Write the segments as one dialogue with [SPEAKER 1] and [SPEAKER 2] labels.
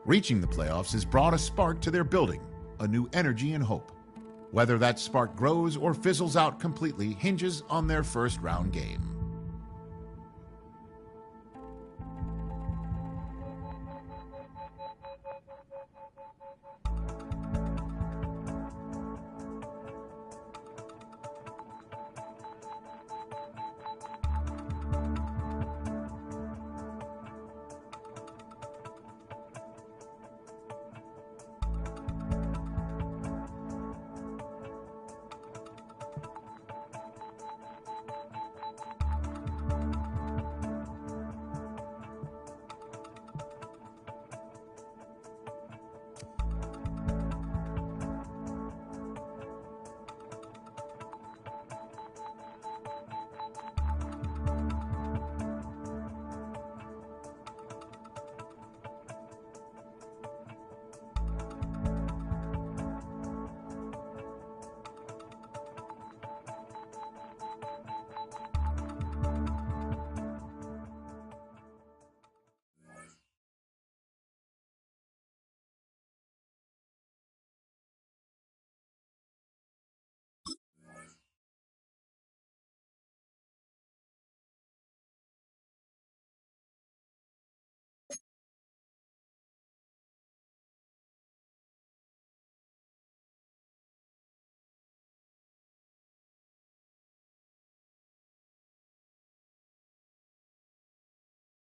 [SPEAKER 1] Reaching the playoffs has brought a spark to their building, a new energy and hope. Whether that spark grows or fizzles out completely hinges on their first round game.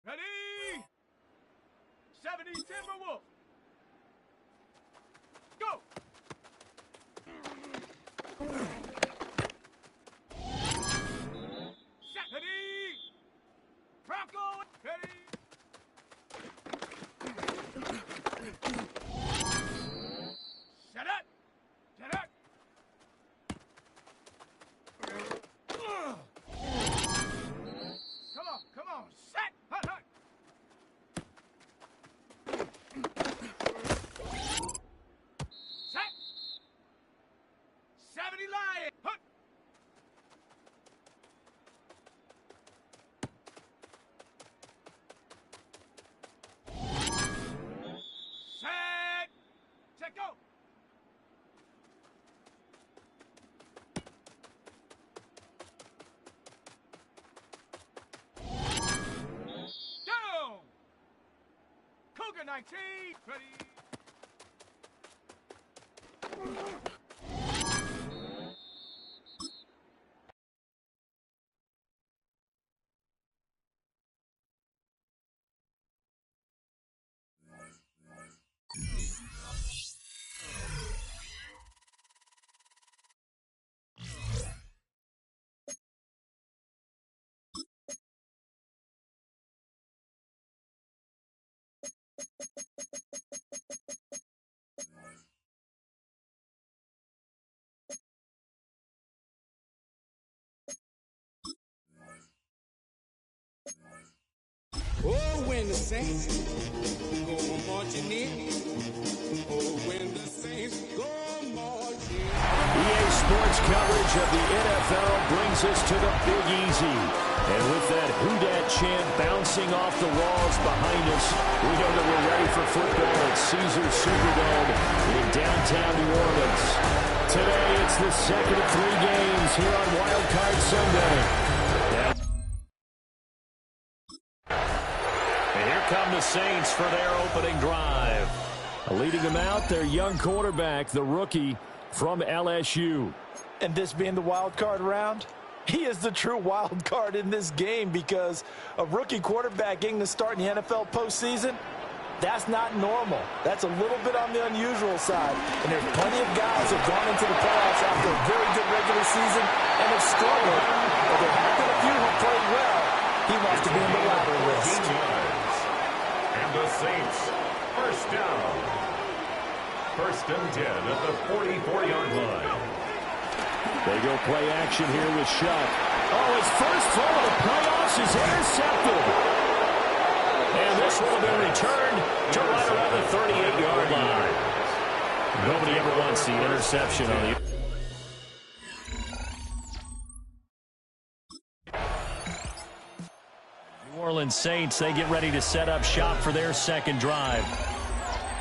[SPEAKER 2] Ready? 70 Timberwolf. Go! Set. Ready? Bronco. Ready? Set up. Set up. Come on. Set. Hut, hut. Set. 70 Lion. Hut. Set. Set, go. Down. Cougar 19. Ready.
[SPEAKER 3] Oh, when the Saints go marching in. Oh, when the Saints go marching in.
[SPEAKER 4] EA Sports coverage of the NFL brings us to the Big Easy. And with that Who Dat chant bouncing off the walls behind us, we know that we're ready for football at Caesars Superdome in downtown New Orleans. Today, it's the second of 3 games here on Wild Card Sunday. Come the Saints for their opening drive. Leading them out, their young quarterback, the rookie from LSU.
[SPEAKER 5] And this being the wild card round, he is the true wild card in this game because a rookie quarterback getting to start in the NFL postseason, that's not normal. That's a little bit on the unusual side. And there's plenty of guys who have gone into the playoffs after a very good regular season and have struggled. But there have been a few who played well. He wants to be in the latter list.
[SPEAKER 6] And the Saints, first down. First and 10 at the 44-yard line.
[SPEAKER 4] They go play action here with Shuck. Oh, his first throw of the playoffs is intercepted. And this will have been returned to right around the 38-yard line. Nobody ever wants the interception on the... New Orleans Saints, they get ready to set up shop for their second drive.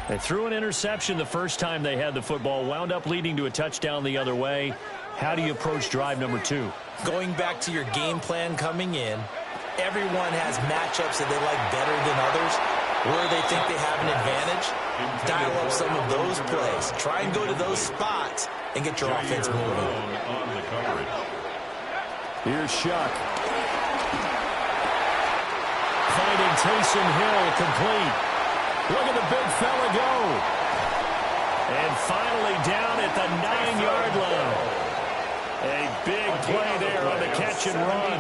[SPEAKER 4] They threw an interception the first time they had the football, wound up leading to a touchdown the other way. How do you approach drive number 2?
[SPEAKER 5] Going back to your game plan coming in, everyone has matchups that they like better than others, where they think they have an advantage. Dial up some of those plays. Try and go to those spots and get your offense moving.
[SPEAKER 4] Here's Shuck. Finding Taysom Hill complete. Look at the big fella go. And finally down at the 9-yard line. A big play there on the catch and run.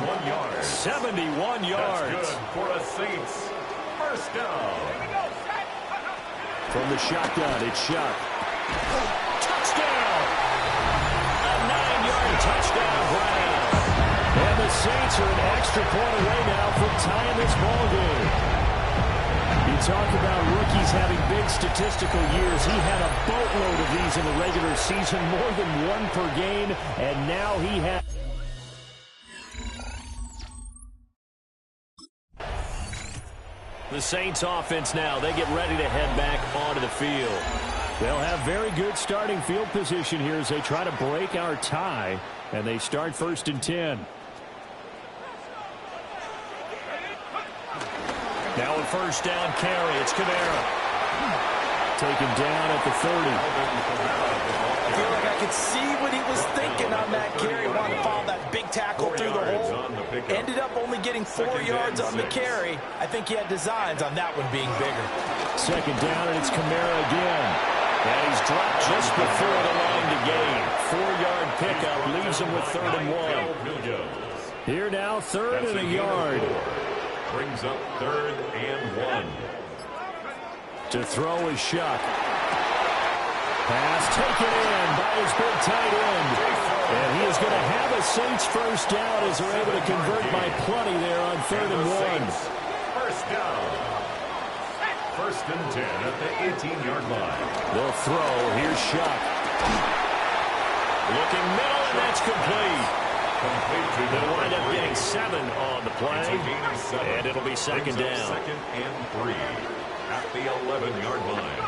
[SPEAKER 4] 71 yards.
[SPEAKER 6] That's good for a Saints first down.
[SPEAKER 4] From the shotgun, it's Shuck. Touchdown! A 9-yard touchdown grab. And the Saints are an extra point away now from tying this ball game. You talk about rookies having big statistical years. He had a boatload of these in the regular season, more than one per game, and now he has. The Saints offense now, they get ready to head back onto the field. They'll have very good starting field position here as they try to break our tie, and they start 1st and 10. Now a first down carry. It's Kamara. Taken down at the 30.
[SPEAKER 5] I feel like I could see what he was thinking on that carry. Wanted to follow that big tackle through the hole. Ended up only getting 4 yards on the carry. I think he had designs on that one being bigger.
[SPEAKER 4] Second down, and it's Kamara again. And he's dropped just before the line to gain. 4-yard pickup leaves him with 3rd and 1. Here now, 3rd and a yard.
[SPEAKER 6] Brings up 3rd and 1.
[SPEAKER 4] To throw is Shuck. Pass taken in by his big tight end. And he is going to have a Saints first down as they're able to convert by plenty there on 3rd and 1.
[SPEAKER 6] First down. 1st and 10 at the 18-yard line.
[SPEAKER 4] They'll throw. Here's Shuck. Looking middle, and that's complete. They'll wind up getting 7 on the play, and it'll be 2nd down.
[SPEAKER 6] 2nd and 3 at the 11-yard line.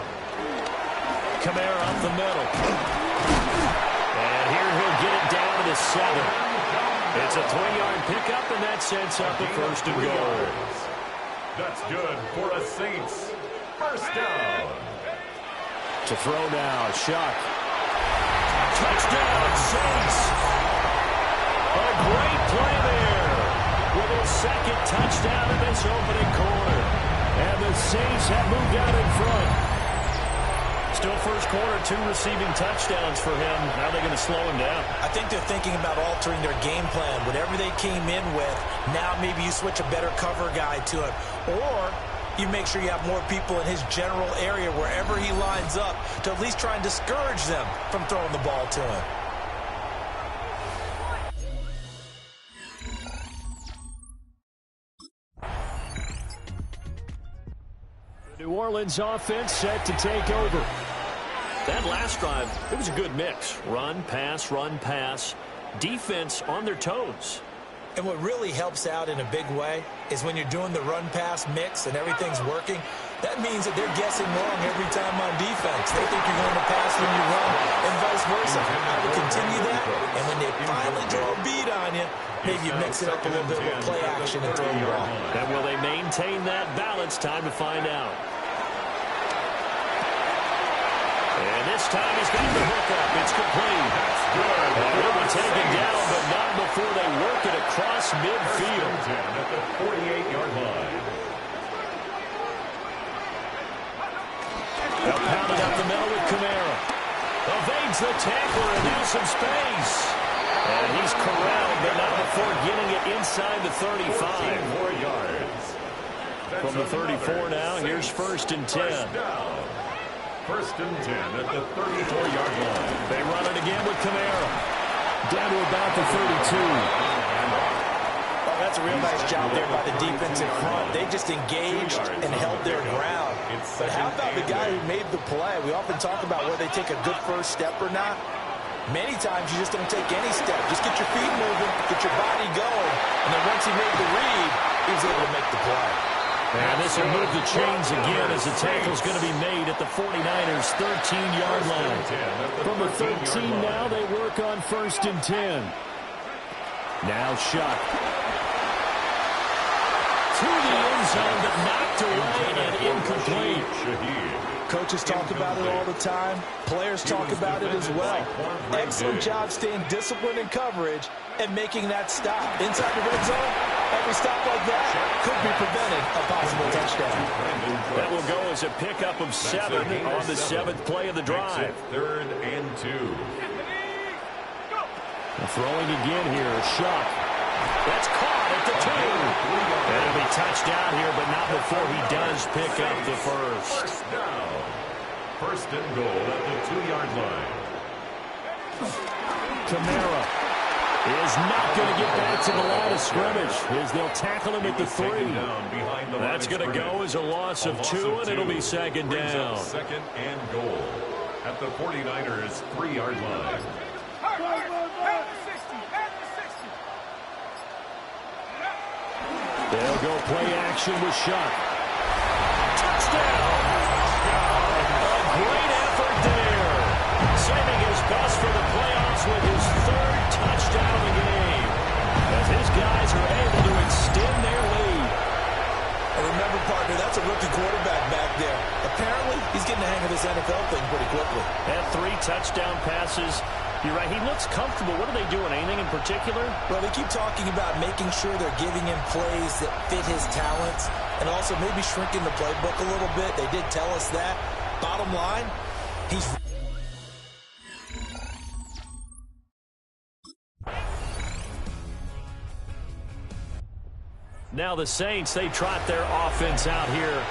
[SPEAKER 4] Kamara up the middle. And here he'll get it down to the 7. It's a 3-yard pickup, and that sets up a 1st and goal.
[SPEAKER 6] That's good for a Saints first down.
[SPEAKER 4] To throw now, Shuck. Touchdown, Saints! A great play there with his 2nd touchdown in this opening quarter. And the Saints have moved out in front. Still first quarter, 2 receiving touchdowns for him. How are they going to slow him down?
[SPEAKER 5] I think they're thinking about altering their game plan. Whatever they came in with, now maybe you switch a better cover guy to it. Or you make sure you have more people in his general area wherever he lines up to at least try and discourage them from throwing the ball to him.
[SPEAKER 4] New Orleans offense set to take over. That last drive, it was a good mix. Run, pass, defense on their toes.
[SPEAKER 5] And what really helps out in a big way is when you're doing the run-pass mix and everything's working, that means that they're guessing wrong every time on defense. They think you're going to pass when you run and vice versa. I would continue that, and when they finally throw a beat on you, maybe you mix it up a little bit with play action and throw the ball.
[SPEAKER 4] And will they maintain that balance? Time to find out. And this time he's got the hook up. It's complete. That's good. And it'll be taken down, but not before they work it across midfield.
[SPEAKER 6] At the 48-yard line.
[SPEAKER 4] They'll pound it up the middle with Kamara. Evades the tackler, and now some space. And he's corralled, but not before getting it inside the 35.
[SPEAKER 6] 4 yards.
[SPEAKER 4] From the 34 now, here's 1st and 10.
[SPEAKER 6] 1st and 10 at the 34-yard line.
[SPEAKER 4] They run it again with Kamara. Down to about the 32.
[SPEAKER 5] Oh, that's a real nice job there by the defensive front. They just engaged and held their ground. But how about the guy who made the play? We often talk about whether they take a good first step or not. Many times you just don't take any step. Just get your feet moving, get your body going. And then once he made the read, he was able to make the play.
[SPEAKER 4] And this will move the chains again as the tackle's going to be made at the 49ers' 13-yard line. From the 13 now, they work on 1st and 10. Now Shuck. To the end zone, but knocked away and incomplete.
[SPEAKER 5] Coaches talk about it all the time. Players talk about it as well. Excellent job staying disciplined in coverage and making that stop. Inside the red zone, every stop like that could be prevented a possible touchdown.
[SPEAKER 4] That will go as a pickup of 7 on the 7th play of the drive.
[SPEAKER 6] 3rd and 2.
[SPEAKER 4] Throwing again here, Shuck. That's caught at the 2. And it'll be touchdown here, but not before he does pick up the first.
[SPEAKER 6] First down. 1st and goal at the 2-yard line.
[SPEAKER 4] Kamara is not going to get back to the line of scrimmage as they'll tackle him at the 3. That's going to go as a loss of 2, and it'll be 2nd down.
[SPEAKER 6] 2nd and goal at the 49ers' 3-yard line.
[SPEAKER 4] They'll go play action with Shuck. Touchdown! A great effort there. Saving his best for the playoffs with his 3rd touchdown of the game. As his guys are able to extend their lead.
[SPEAKER 5] And remember, partner, that's a rookie quarterback back there. Apparently, he's getting the hang of this NFL thing pretty quickly.
[SPEAKER 4] Had 3 touchdown passes. You're right, he looks comfortable. What are they doing? Anything in particular?
[SPEAKER 5] Well, they keep talking about making sure they're giving him plays that fit his talents and also maybe shrinking the playbook a little bit. They did tell us that. Bottom line, he's...
[SPEAKER 4] Now the Saints, they trot their offense out here.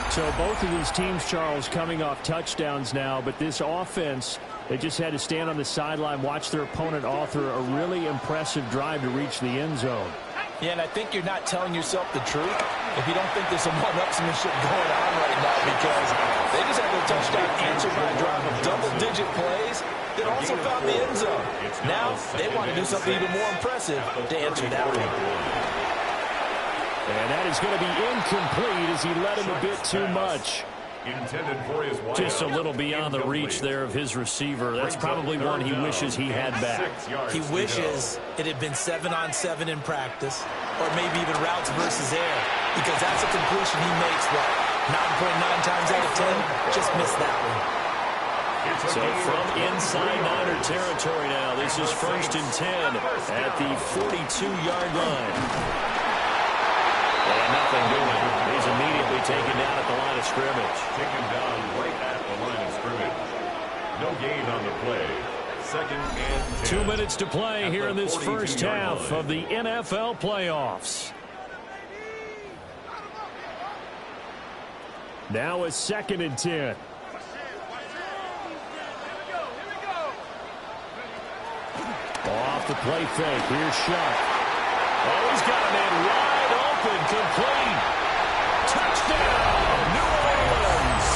[SPEAKER 4] So both of these teams, Charles, coming off touchdowns now, but this offense, they just had to stand on the sideline, watch their opponent author a really impressive drive to reach the end zone.
[SPEAKER 5] Yeah, and I think you're not telling yourself the truth if you don't think there's some one-upsmanship going on right now, because they just had their touchdown answered by a drive of double-digit plays that also found the end zone. Now they want to do something even more impressive to answer that one.
[SPEAKER 4] And that is going to be incomplete as he led him a bit too much. Just a little beyond the reach there of his receiver. That's probably one he wishes he had back.
[SPEAKER 5] He wishes it had been 7-on-7 in practice, or maybe even routes versus air, because that's a completion he makes, what, 9.9 times out of 10? Just missed that one.
[SPEAKER 4] So from inside Niner territory now, this is 1st and 10 at the 42-yard line. And nothing doing. He's immediately taken down at the line of scrimmage.
[SPEAKER 6] Taken down right at the line of scrimmage. No gain on the play. 2nd and 10.
[SPEAKER 4] 2 minutes to play here in this first half of the NFL playoffs. Now it's 2nd and 10. Off the play fake. Here's Shuck. Oh, he's got a man wide open, complete. Touchdown, New Orleans.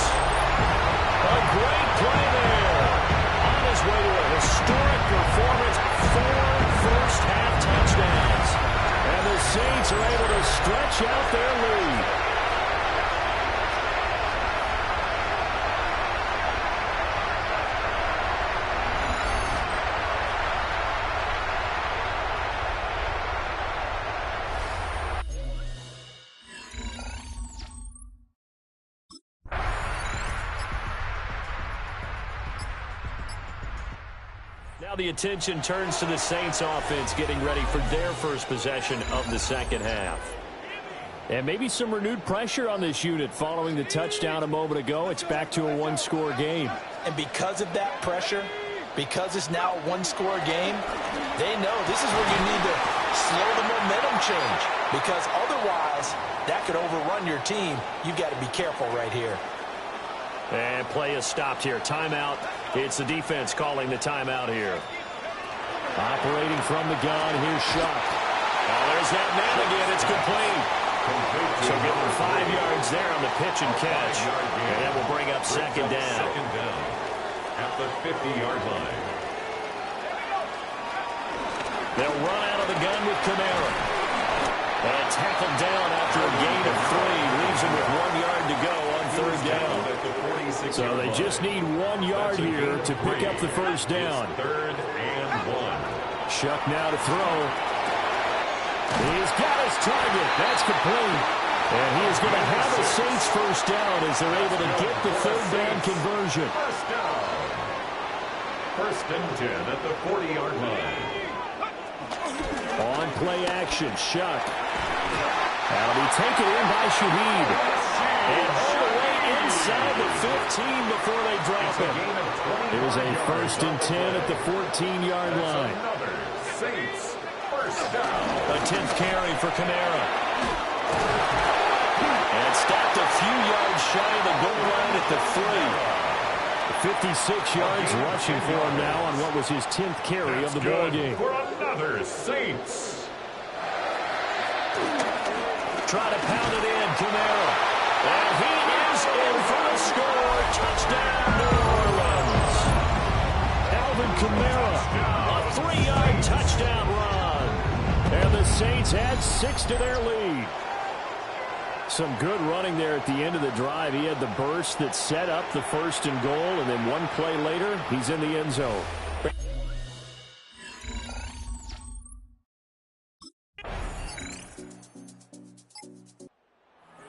[SPEAKER 4] A great play there. On his way to a historic performance, 4 first-half touchdowns. And the Saints are able to stretch out their lead. Now the attention turns to the Saints offense getting ready for their first possession of the second half. And maybe some renewed pressure on this unit following the touchdown a moment ago. It's back to a one-score game.
[SPEAKER 5] And because of that pressure, because it's now a one-score game, they know this is where you need to slow the momentum change, because otherwise that could overrun your team. You've got to be careful right here.
[SPEAKER 4] And play is stopped here. Timeout. It's the defense calling the timeout here. Operating from the gun, here's Shuck. Oh, there's that man again. It's complete. So give him 5 yards there on the pitch and catch. And that will bring up 2nd down.
[SPEAKER 6] 2nd down at the 50-yard line.
[SPEAKER 4] They'll run out of the gun with Kamara. And tackled down after a gain of 3. Leaves him with 1 yard to go on third down. So they just need 1 yard here to pick up the first down.
[SPEAKER 6] Third and 1.
[SPEAKER 4] Shuck now to throw. He's got his target. That's complete. And he is going to have the Saints first down as they're able to get the third down conversion.
[SPEAKER 6] First down. First and 10 at the 40-yard line.
[SPEAKER 4] On play action, Shuck. That'll be taken in by Shaheed. And all the way inside the 15 before they drop him. It was a first and 10 at the 14-yard line.
[SPEAKER 6] Another Saints first down.
[SPEAKER 4] A 10th carry for Kamara. And stopped a few yards shy of the goal line at the 3. 56 yards rushing for him now on what was his 10th carry of the ball game.
[SPEAKER 6] For another Saints.
[SPEAKER 4] Try to pound it in, Kamara. And he is in for the score. Touchdown, New Orleans. Alvin Kamara, a 3-yard touchdown run. And the Saints add 6 to their lead. Some good running there at the end of the drive. He had the burst that set up the first and goal, and then one play later, he's in the end zone.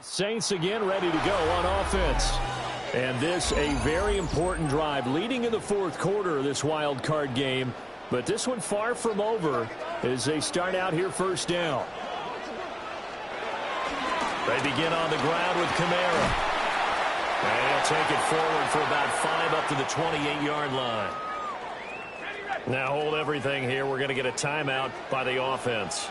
[SPEAKER 4] Saints again ready to go on offense. And this a very important drive leading in the fourth quarter of this wild card game. But this one far from over as they start out here first down. They begin on the ground with Kamara. And he'll take it forward for about 5 up to the 28-yard line. Now hold everything here. We're going to get a timeout by the offense.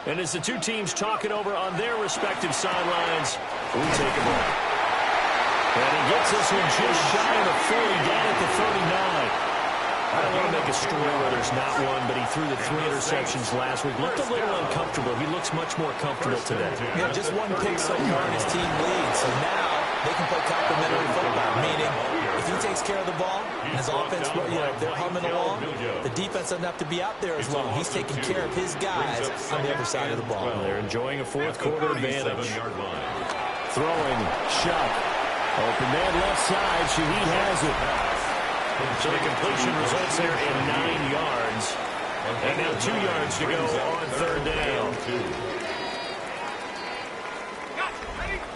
[SPEAKER 4] And as the two teams talk it over on their respective sidelines, we take a break. And he gets this one just shy of the 40, down at the 39. I don't want to make a story where there's not one, but he threw the 3 interceptions last week. Looked a little uncomfortable. He looks much more comfortable today.
[SPEAKER 5] Yeah, just one pick so far and his team leads. So now they can play complementary football, meaning if he takes care of the ball and his offense, they're humming along, the defense doesn't have to be out there as long. He's taking care of his guys on the other side of the ball.
[SPEAKER 4] Well, they're enjoying a fourth quarter advantage. Throwing, Shuck. Open man left side. Shaheed has it. So the completion results there in 9 yards. And now 2 yards to go on third down.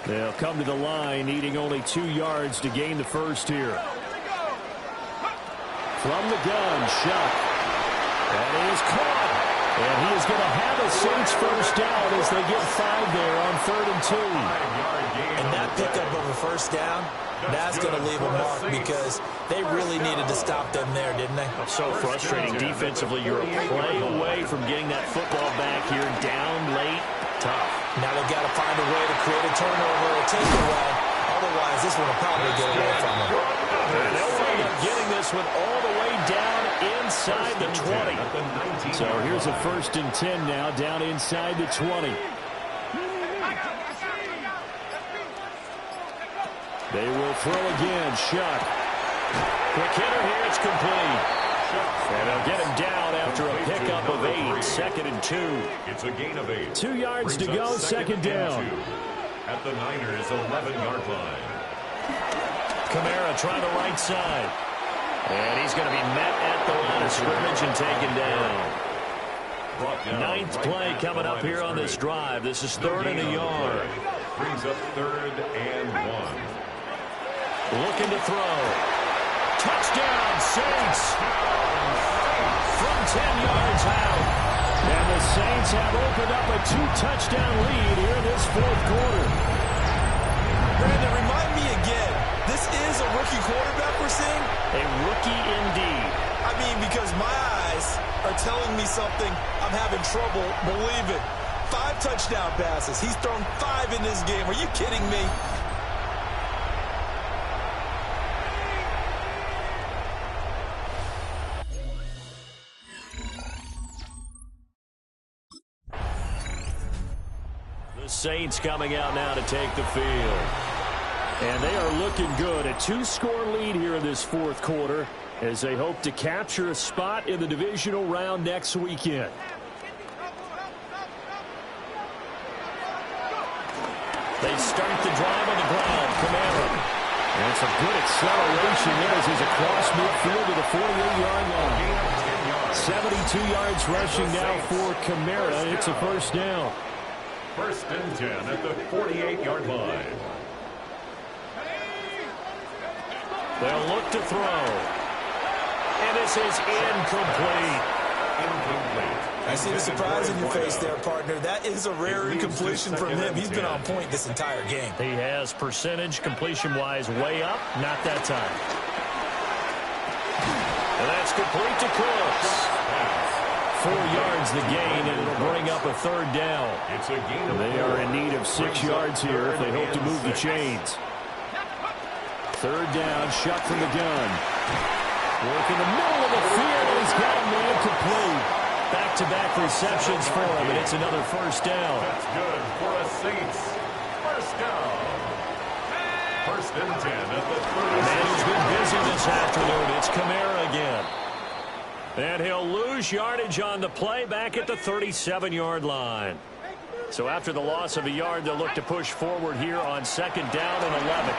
[SPEAKER 4] They'll come to the line, needing only 2 yards to gain the first here. From the gun, Shuck. And he is caught. And he is going to have a Saints first down as they get 5 there on third and 2.
[SPEAKER 5] And that pickup of a first down, that's going to leave a mark because they really needed to stop them there, didn't they?
[SPEAKER 4] So frustrating defensively. You're a play away from getting that football back here, down late. Tough.
[SPEAKER 5] Now they've got to find a way to create a turnover or a takeaway. Otherwise, this one will probably get away from them.
[SPEAKER 4] And they'll wind up getting this one all the way down inside the 20. So here's a first and 10 now, down inside the 20. They will throw again. Shuck. Quick hitter here. It's complete. And they'll get him down after a pickup of 8. Second and 2.
[SPEAKER 6] It's a gain of 8.
[SPEAKER 4] 2 yards to go. Second down.
[SPEAKER 6] At the Niners' 11-yard line.
[SPEAKER 4] Kamara trying the right side. And he's going to be met at the line of scrimmage and taken down. Ninth play coming up here on this drive. This is third and a yard.
[SPEAKER 6] Brings up third and 1.
[SPEAKER 4] Looking to throw. Touchdown, Saints. From 10 yards out. And the Saints have opened up a 2-touchdown lead here in this fourth quarter.
[SPEAKER 5] Brandon, remind me again, this is a rookie quarterback we're seeing?
[SPEAKER 4] A rookie indeed.
[SPEAKER 5] I mean, because my eyes are telling me something I'm having trouble believing. 5 touchdown passes. He's thrown 5 in this game. Are you kidding me?
[SPEAKER 4] Saints coming out now to take the field. And they are looking good. A 2-score lead here in this fourth quarter as they hope to capture a spot in the divisional round next weekend. They start the drive on the ground. Kamara. And some good acceleration there as he's across midfield to the 48-yard line. 72 yards rushing now for Kamara. It's a first down.
[SPEAKER 6] First and 10 at the 48-yard line.
[SPEAKER 4] They'll look to throw. And this is incomplete.
[SPEAKER 5] I see the surprise in your face there, partner. That is a rare incompletion from him. He's been on point this entire game.
[SPEAKER 4] He has percentage completion-wise way up. Not that time. And that's complete to Cooks. 4 yards the gain, and it'll bring up a third down.
[SPEAKER 6] It's a gain.
[SPEAKER 4] They are in need of 6 yards here if they hope to move the chains. Third down, shot from the gun. Work in the middle of the field, and he's got him incomplete. Back-to-back receptions for him, and it's another first down.
[SPEAKER 6] That's good for the Saints. First down. First and 10 at the 30.
[SPEAKER 4] Man who's been busy this afternoon. It's Kamara again. And he'll lose yardage on the play back at the 37-yard line. So after the loss of a yard, they'll look to push forward here on second down and 11.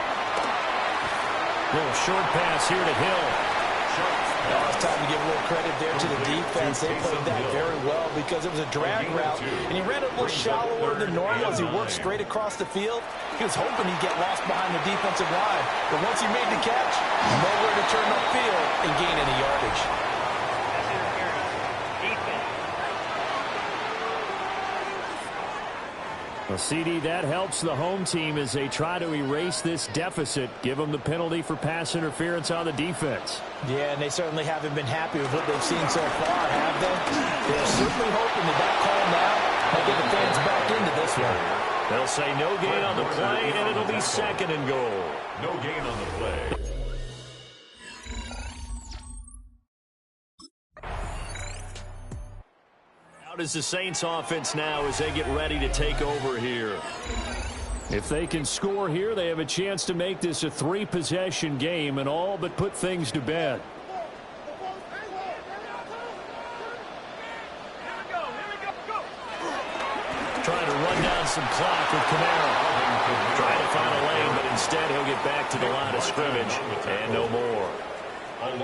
[SPEAKER 4] Little short pass here to Hill.
[SPEAKER 5] Now it's time to give a little credit there to the defense. They played that very well because it was a drag route, and he ran a little shallower than normal as he worked straight across the field. He was hoping he'd get lost behind the defensive line, but once he made the catch, nowhere to turn upfield and gain any yardage.
[SPEAKER 4] Well, CD, that helps the home team as they try to erase this deficit, give them the penalty for pass interference on the defense.
[SPEAKER 5] Yeah, and they certainly haven't been happy with what they've seen so far, have they? They're certainly hoping that call now will get the fans back into this one.
[SPEAKER 4] They'll say no gain on the play, and it'll be second and goal.
[SPEAKER 6] No gain on the play.
[SPEAKER 4] Is the Saints offense now as they get ready to take over here. If they can score here, they have a chance to make this a 3-possession game and all but put things to bed. Trying to run down some clock with Kamara. Trying to find a lane, but instead he'll get back to the line of scrimmage and no more.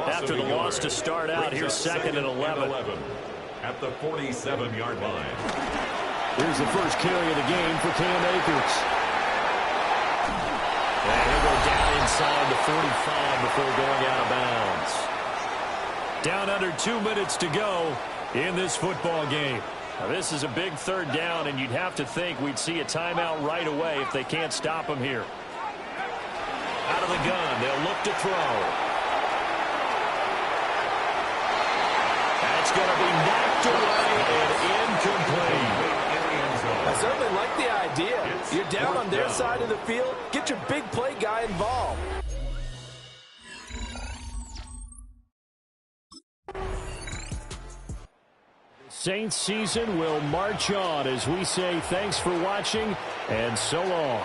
[SPEAKER 4] After the loss to start out, here's second and 11.
[SPEAKER 6] At the 47-yard line.
[SPEAKER 4] Here's the first carry of the game for Cam Akers. And he'll go down inside the 45 before going out of bounds. Down under 2 minutes to go in this football game. Now, this is a big third down, and you'd have to think we'd see a timeout right away if they can't stop him here. Out of the gun, they'll look to throw. That's going to be knocked away and incomplete.
[SPEAKER 5] I certainly like the idea. You're down on their side of the field. Get your big play guy involved.
[SPEAKER 4] Saints season will march on as we say thanks for watching and so long.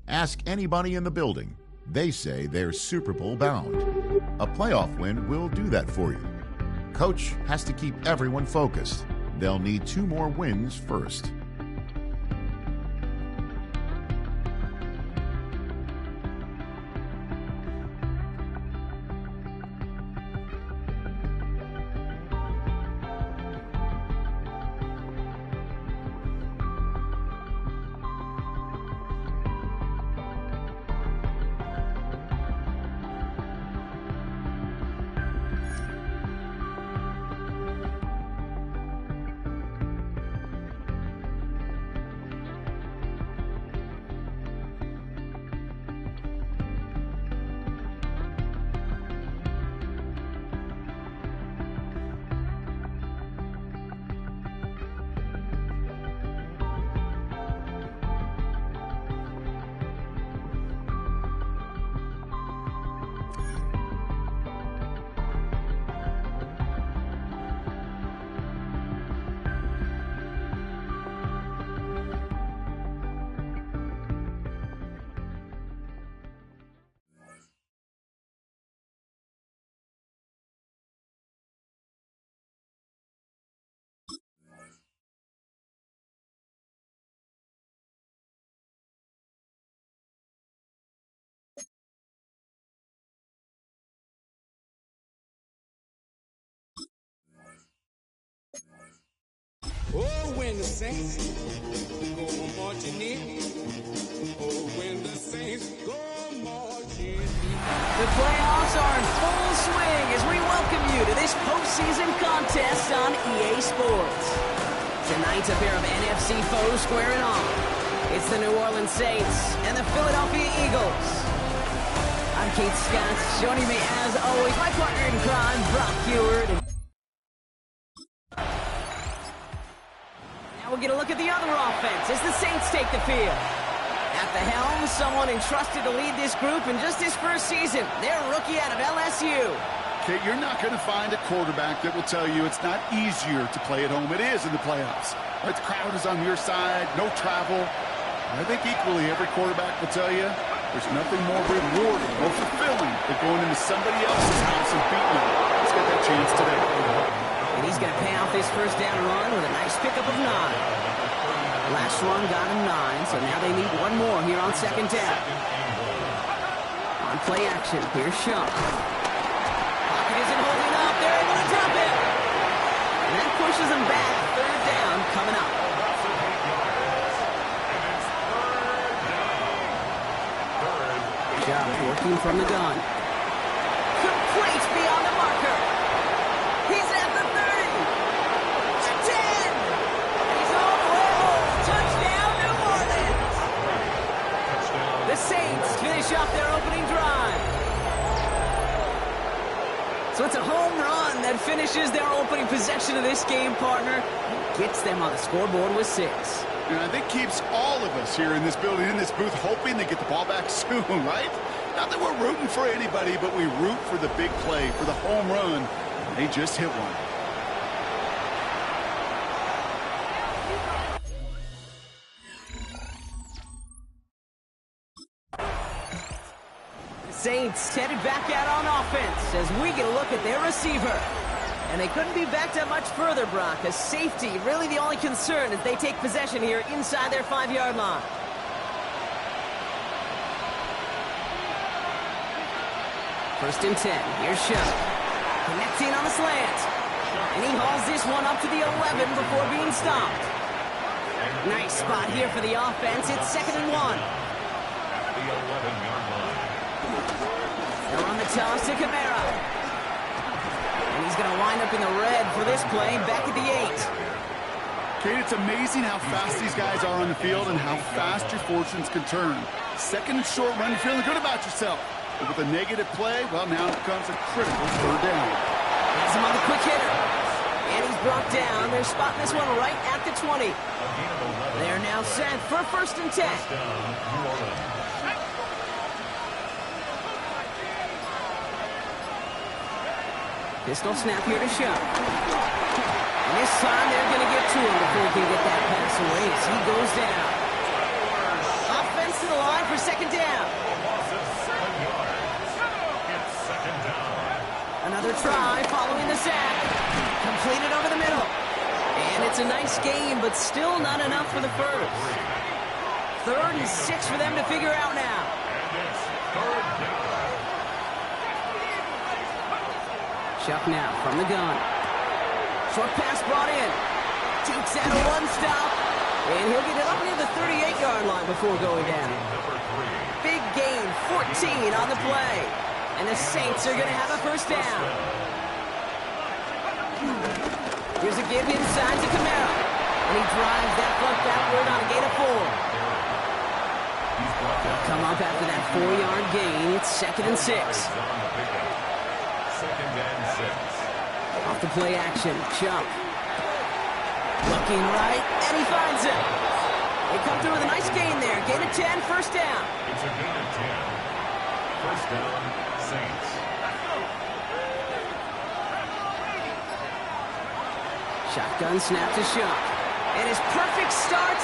[SPEAKER 1] Ask anybody in the building. They say they're Super Bowl bound. A playoff win will do that for you. Coach has to keep everyone focused. They'll need 2 more wins first.
[SPEAKER 3] Oh, when the saints go marching in. Oh, when the saints go marching in.
[SPEAKER 7] The playoffs are in full swing as we welcome you to this postseason contest on EA Sports. Tonight, a pair of NFC foes squaring off. It's the New Orleans Saints and the Philadelphia Eagles. I'm Kate Scott. Joining me, as always, my partner in crime, Brock Heward. We'll get a look at the other offense as the Saints take the field. At the helm, someone entrusted to lead this group in just his first season. They're a rookie out of LSU.
[SPEAKER 8] Kate, you're not going to find a quarterback that will tell you it's not easier to play at home. It is in the playoffs. Right, the crowd is on your side, no travel. I think equally every quarterback will tell you there's nothing more rewarding, more fulfilling than going into somebody else's house and beating them. Let's get that chance today.
[SPEAKER 7] And he's going to pay off this first down run with a nice pickup of 9. Last run got him 9, so now they need one more here on second down. On play action, here's Shaw. Pocket isn't holding up. They're able to drop it. And that pushes them back. Third down coming up. Shaw working from the gun. Complete beyond the marker. He's at the 30. The 10. He's all the way home. Touchdown, New Orleans. The Saints finish off their opening drive. So it's a home run that finishes their opening possession of this game, partner. Gets them on the scoreboard with 6.
[SPEAKER 8] And I think keeps all of us here in this building, in this booth, hoping they get the ball back soon, right? Not that we're rooting for anybody, but we root for the big play, for the home run. They just hit one.
[SPEAKER 7] The Saints headed back out on offense as we get a look at their receiver. And they couldn't be backed up much further, Brock, as safety really the only concern as they take possession here inside their 5-yard line. First and 10. Here's Shaw. Connecting on the slant. And he hauls this one up to the 11 before being stopped. Nice spot here for the offense. It's 2nd and 1.
[SPEAKER 6] The 11-yard line.
[SPEAKER 7] They're on the toss to Kamara. And he's going to wind up in the red for this play, back at the 8.
[SPEAKER 8] Kate, it's amazing how fast these guys are on the field and how fast your fortunes can turn. 2nd and short run, you're feeling good about yourself. But with a negative play, well, now it becomes a critical 3rd down.
[SPEAKER 7] Has him on the quick hitter. And he's brought down. They're spotting this one right at the 20. They're now set for 1st and 10. Pistol snap here to Shuck. And this time they're going to get to him before he can get that pass away as he goes down. Offense to the line for 2nd down. Another try following the sack. Completed over the middle. And it's a nice game, but still not enough for the first. 3rd and 6 for them to figure out now. Shuck now from the gun. Short pass brought in. Takes out a 1-stop. And he'll get it up near the 38-yard line before going down. Big gain, 14 on the play. And the Saints are going to have a 1st down. Here's a give inside to Kamara. And he drives that puck backward on a gain of 4. Come up after that 4-yard gain. It's 2nd and 6.
[SPEAKER 6] 2nd and 6.
[SPEAKER 7] Off the play action, Chuck. Looking right, and he finds it. They come through with a nice gain there. Gain of 10, 1st down.
[SPEAKER 6] It's a gain of 10. 1st down, Saints.
[SPEAKER 7] Shotgun snap to Shuck. And his perfect start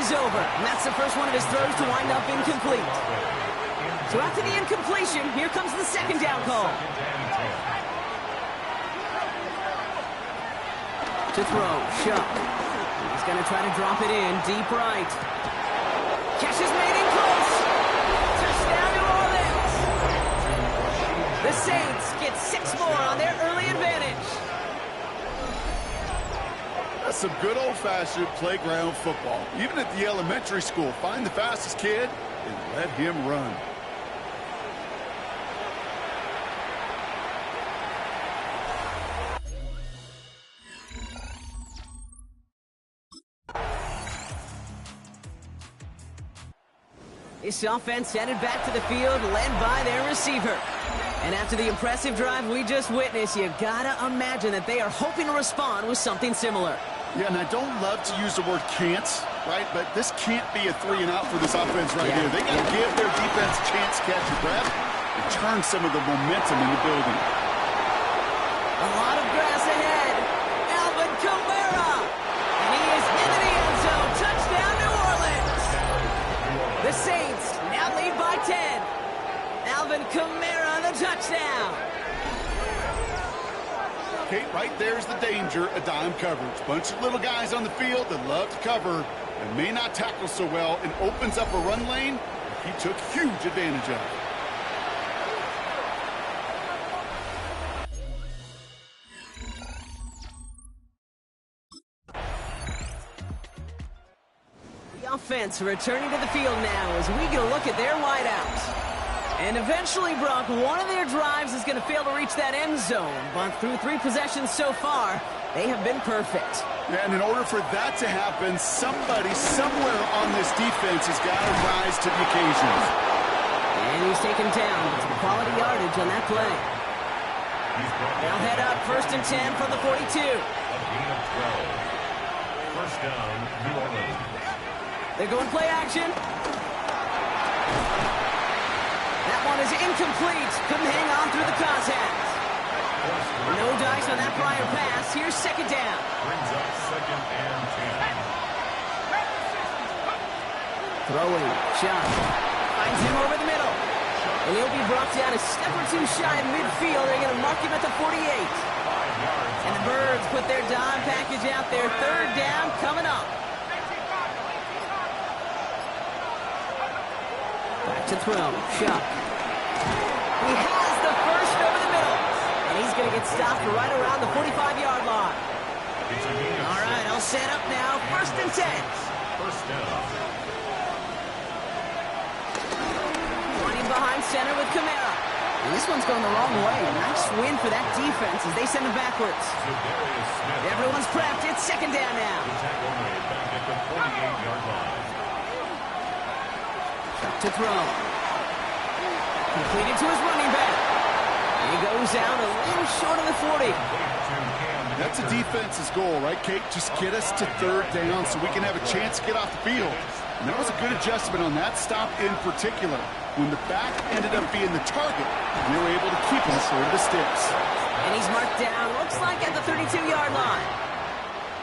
[SPEAKER 7] is over. And that's the first one of his throws to wind up incomplete. So after the incompletion, here comes the 2nd down call. To throw, Shuck. He's going to try to drop it in, deep right. Catch is made in close. Touchdown, New Orleans. The Saints get 6 more on their early advantage.
[SPEAKER 8] That's some good old-fashioned playground football. Even at the elementary school, find the fastest kid and let him run.
[SPEAKER 7] This offense headed back to the field, led by their receiver. And after the impressive drive we just witnessed, you gotta imagine that they are hoping to respond with something similar.
[SPEAKER 8] Yeah, and I don't love to use the word can't, right? But this can't be a 3-and-out for this offense right here. They got to give their defense a chance to catch a breath and turn some of the momentum in the building.
[SPEAKER 7] A lot of grass ahead. Alvin Kamara. And he is into the end zone. Touchdown, New Orleans. The Saints now lead by 10. Alvin Kamara, the touchdown.
[SPEAKER 8] Kate, right there's the danger of dime coverage. Bunch of little guys on the field that love to cover and may not tackle so well, and opens up a run lane he took huge advantage of.
[SPEAKER 7] The offense returning to the field now as we get a look at their wideouts. And eventually, Brock, one of their drives is going to fail to reach that end zone. But through 3 possessions so far, they have been perfect.
[SPEAKER 8] And in order for that to happen, somebody somewhere on this defense has got to rise to the occasion.
[SPEAKER 7] And he's taken down. Some quality yardage on that play. They'll head up 1st and 10 from the 42.
[SPEAKER 6] A gain of 12. 1st down, New Orleans.
[SPEAKER 7] They're going play action. That one is incomplete. Couldn't hang on through the contact. No dice on that prior pass. Here's 2nd down.
[SPEAKER 6] Brings up 2nd and 10.
[SPEAKER 7] Throwing. Shot. Finds him over the middle. And he'll be brought down a step or 2 shy of midfield. They're going to mark him at the 48. And the Birds put their dime package out there. 3rd down coming up. Back to throw. Shot. He has the first over the middle. And he's going to get stopped right around the 45-yard line.
[SPEAKER 6] It's
[SPEAKER 7] All right, I'll set up now. 1st and 10.
[SPEAKER 6] First down.
[SPEAKER 7] Running behind center with Kamara. And this one's going the wrong way. Nice win for that defense as they send it backwards. Everyone's prepped. It's 2nd down now.
[SPEAKER 6] Tackle made back at the 48-yard line.
[SPEAKER 7] Chuck to throw. Completed to his running back. He goes out a little short of the 40.
[SPEAKER 8] That's a defense's goal, right, Kate? Just get us to 3rd down so we can have a chance to get off the field. And that was a good adjustment on that stop in particular. When the back ended up being the target, they were able to keep him short of the sticks.
[SPEAKER 7] And he's marked down, looks like at the 32-yard line.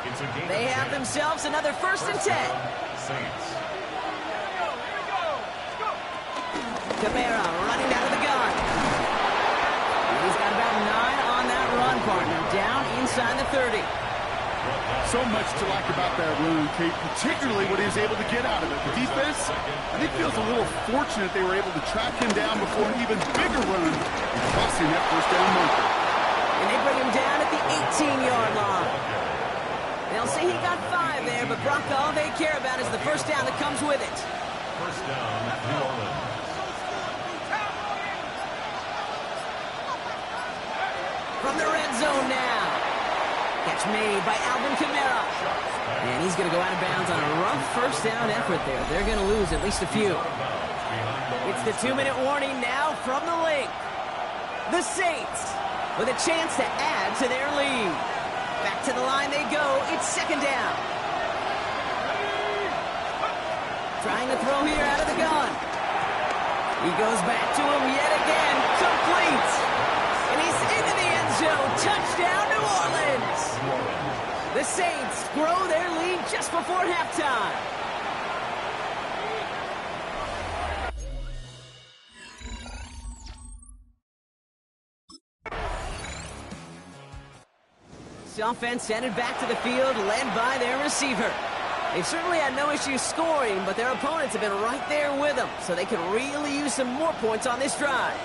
[SPEAKER 6] It's a gain
[SPEAKER 7] They
[SPEAKER 6] of
[SPEAKER 7] have
[SPEAKER 6] 10.
[SPEAKER 7] themselves another 1st and 10.
[SPEAKER 6] Saints.
[SPEAKER 7] Kamara running out of the gun. He's got about 9 on that run, partner. Down inside the 30.
[SPEAKER 8] So much to like about that run, Kate, particularly what he was able to get out of it. The defense, I think, feels a little fortunate they were able to track him down before an even bigger run and crossing that 1st down marker.
[SPEAKER 7] And they bring him down at the 18-yard line. They'll say he got 5 there, but Brock, all they care about is the 1st down that comes with it.
[SPEAKER 6] First down, New Orleans.
[SPEAKER 7] From the red zone now. Catch made by Alvin Kamara. And he's going to go out of bounds on a rough 1st down effort there. They're going to lose at least a few. It's the 2-minute warning now from the link. The Saints with a chance to add to their lead. Back to the line they go. It's 2nd down. Trying to throw here out of the gun. He goes back to him yet again. Complete. And he's into the end zone. Touchdown, New Orleans. The Saints grow their lead just before halftime. This offense headed back to the field, led by their receiver. They've certainly had no issues scoring, but their opponents have been right there with them, so they can really use some more points on this drive.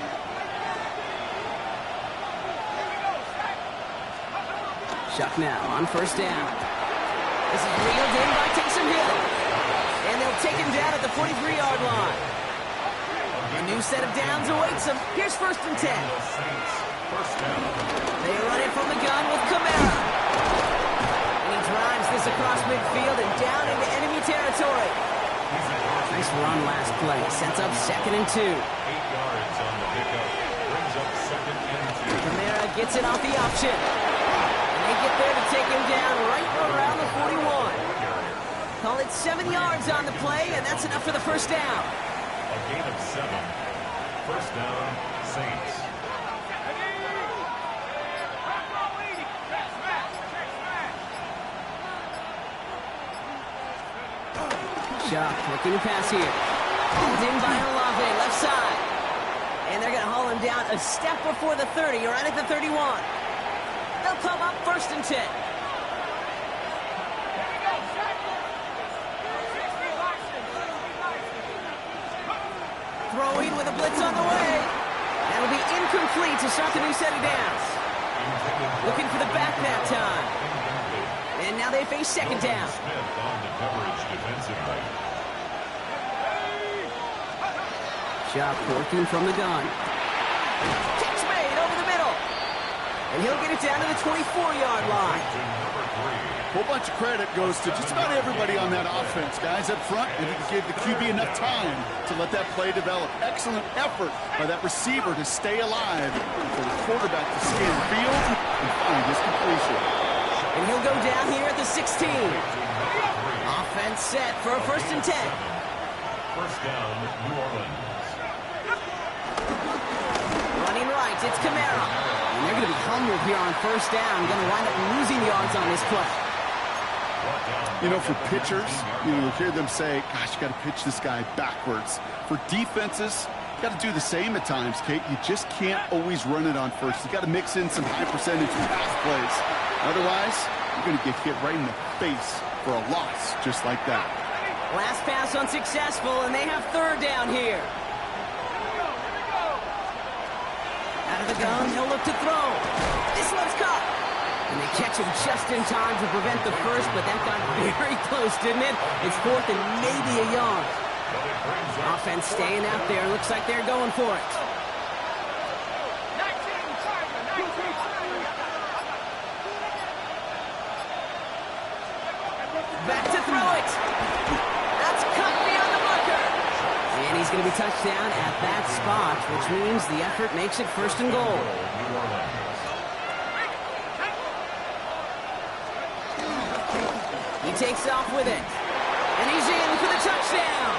[SPEAKER 7] Chuck now on 1st down. This is reeled in by Taysom Hill. And they'll take him down at the 43-yard line. A new set of downs awaits him. Here's 1st and 10. They run it from the gun with Kamara. And he drives this across midfield and down into enemy territory. Nice run last play. Sets up 2nd and 2.
[SPEAKER 6] 8 yards on the pickup. Brings up 2nd and 2.
[SPEAKER 7] Kamara gets it off the option. And they get there to take him down right around the 41. Call it 7 yards on the play, and that's enough for the 1st down.
[SPEAKER 6] A gain of 7. First down, Saints.
[SPEAKER 7] Chuck looking to pass here. Hauled in by Olave, left side. And they're going to haul him down a step before the 30, right at the 31. They'll come up 1st and 10. Throwing with a blitz on the way. That'll be incomplete to start the new set of downs. Looking for the back that time. And now they face 2nd down.
[SPEAKER 6] Smith on the coverage defensively.
[SPEAKER 7] Chuck working from the gun. Catch made over the middle. And he'll get it down to the 24-yard line.
[SPEAKER 8] A whole bunch of credit goes to just about everybody on that offense. Guys up front, I think gave the QB enough time to let that play develop. Excellent effort by that receiver to stay alive for the quarterback to scan the field and find his completion.
[SPEAKER 7] And he'll go down here at the 16. Offense set for a 1st and 10.
[SPEAKER 6] First down, New Orleans.
[SPEAKER 7] Running right, it's Kamara. And they're going to be humbled here on 1st down. Going to wind up losing yards on this play.
[SPEAKER 8] You know, for pitchers, you hear them say, gosh, you got to pitch this guy backwards. For defenses, you got to do the same at times, Kate. You just can't always run it on first. You got to mix in some high percentage pass plays. Otherwise, you're going to get hit right in the face for a loss just like that.
[SPEAKER 7] Last pass unsuccessful, and they have 3rd down here. Out of the gun, he'll look to throw. This one's caught. And they catch him just in time to prevent the first, but that got very close, didn't it? It's 4th and maybe a yard. Offense staying out there. Looks like they're going for it. Back to throw it. That's cut beyond the marker. And he's going to be touched down at that spot, which means the effort makes it 1st and goal. He takes off with it. And he's in for the touchdown.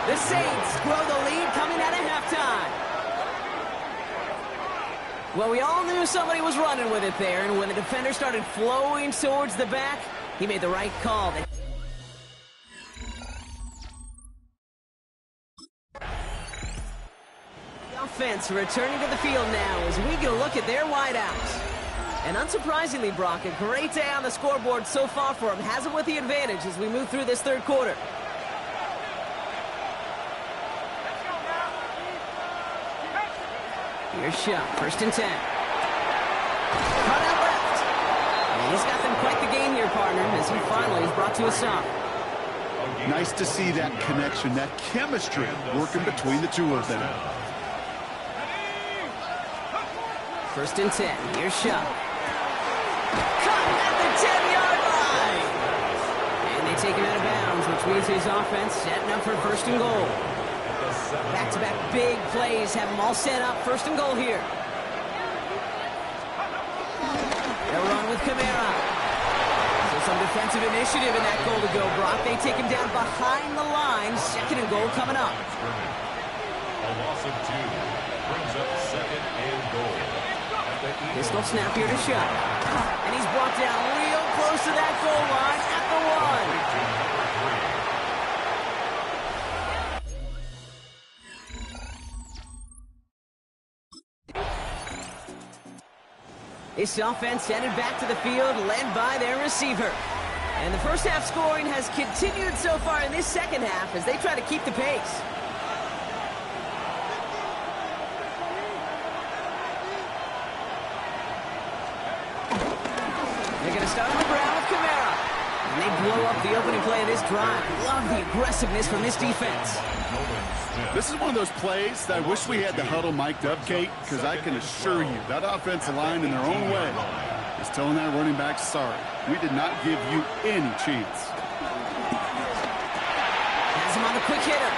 [SPEAKER 7] The Saints grow the lead coming out of halftime. Well, we all knew somebody was running with it there, and when the defender started flowing towards the back, he made the right call. The offense returning to the field now as we get a look at their wideouts. And unsurprisingly, Brock, a great day on the scoreboard so far for him. Has him with the advantage as we move through this 3rd quarter. Here's shot, 1st and 10. Cut out left. And he's got them quite the game here, partner, as he finally is brought to a stop.
[SPEAKER 8] Nice to see that connection, that chemistry working between the two of them.
[SPEAKER 7] 1st and 10. Here's shot. Cut at the 10-yard line. And they take him out of bounds, which means his offense setting up for 1st and goal. Back-to-back big plays have them all set up. 1st and goal here. They'll run with Kamara. So some defensive initiative in that goal to go, Brock. They take him down behind the line. 2nd and goal coming up.
[SPEAKER 6] A loss of 2 brings up 2nd and goal.
[SPEAKER 7] Pistol snap here to shot. And he's brought down real close to that goal line at the 1. This offense headed back to the field, led by their receiver. And the 1st half scoring has continued so far in this 2nd half as they try to keep the pace. They're going to start on the ground with Kamara. And they blow up the opening play of this drive. Love the aggressiveness from this defense.
[SPEAKER 8] This is one of those plays that I wish we had the huddle mic'd up, Kate, because I can assure you that offensive line in their own way is telling that running back, sorry, we did not give you any chance.
[SPEAKER 7] Has him on the quick hitter.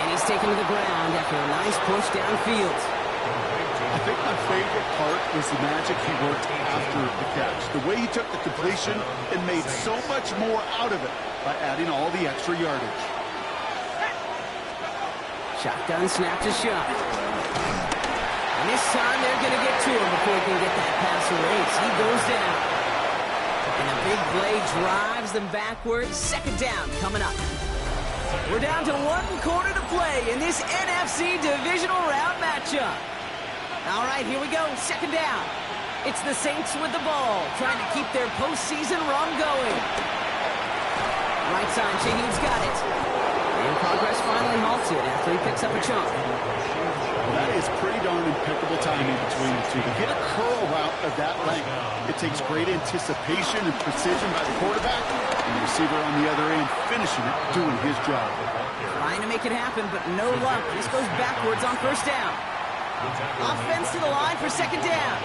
[SPEAKER 7] And he's taken to the ground after a nice push downfield.
[SPEAKER 8] I think my favorite part was the magic he worked after the catch. The way he took the completion and made so much more out of it by adding all the extra yardage.
[SPEAKER 7] Shotgun snap to shot. And this time they're going to get to him before he can get that pass erased. He goes down. And a big play drives them backwards. 2nd down coming up. We're down to 1 quarter to play in this NFC divisional round matchup. All right, here we go. 2nd down. It's the Saints with the ball, trying to keep their postseason run going. Right side, Shaheed's got it. And progress finally halted after he picks up a chunk.
[SPEAKER 8] That is pretty darn impeccable timing between the two. To get a curl route of that length, it takes great anticipation and precision by the quarterback, and the receiver on the other end finishing it, doing his job.
[SPEAKER 7] Trying to make it happen, but no luck. This goes backwards on 1st down. Offense to the line for 2nd down.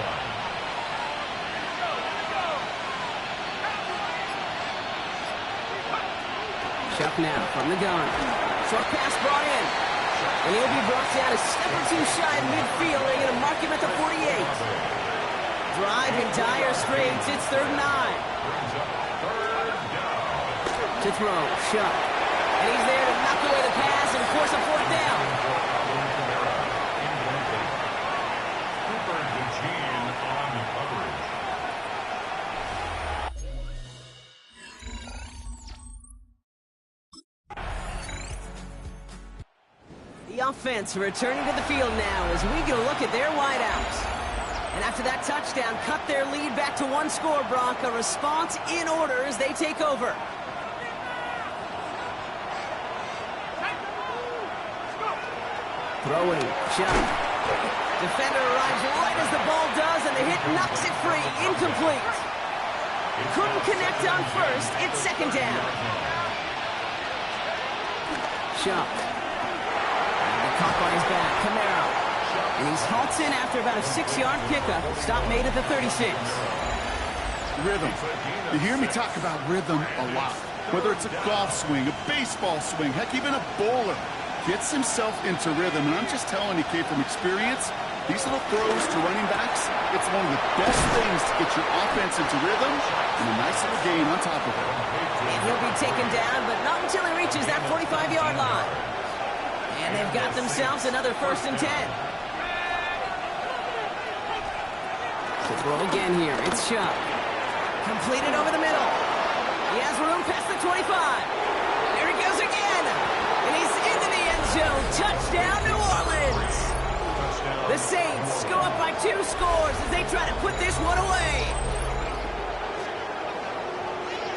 [SPEAKER 7] Chuck now from the gun. Short pass brought in. And he'll be brought down a step or two shy of midfield. They're going to mark him at the 48. Drive in dire straits. It's 3rd and 9. To throw. Chuck. And he's there to knock away the pass and force a 4th down. The offense returning to the field now as we get a look at their wideouts. And after that touchdown, cut their lead back to 1 score, Brock. A response in order as they take over. Throwing, shot. Defender arrives right as the ball does, and the hit knocks it free. Incomplete. Couldn't connect on first. It's second down. Shuck. And caught by his back. Camaro. And he's halts in after about a 6-yard pickup. Stop made at the 36.
[SPEAKER 8] Rhythm. You hear me talk about rhythm a lot. Whether it's a golf swing, a baseball swing, heck, even a bowler gets himself into rhythm. And I'm just telling you, Kate, from experience, these little throws to running backs, it's one of the best things to get your offense into rhythm and a nice little gain on top of it.
[SPEAKER 7] And he'll be taken down, but not until he reaches that 45-yard line. And they've got themselves another 1st and 10. To throw again here, it's Shuck. Completed over the middle. He has room past the 25. There he goes again. And he's into the end zone. Touchdown, New Orleans. The Saints go up by 2 scores as they try to put this one away.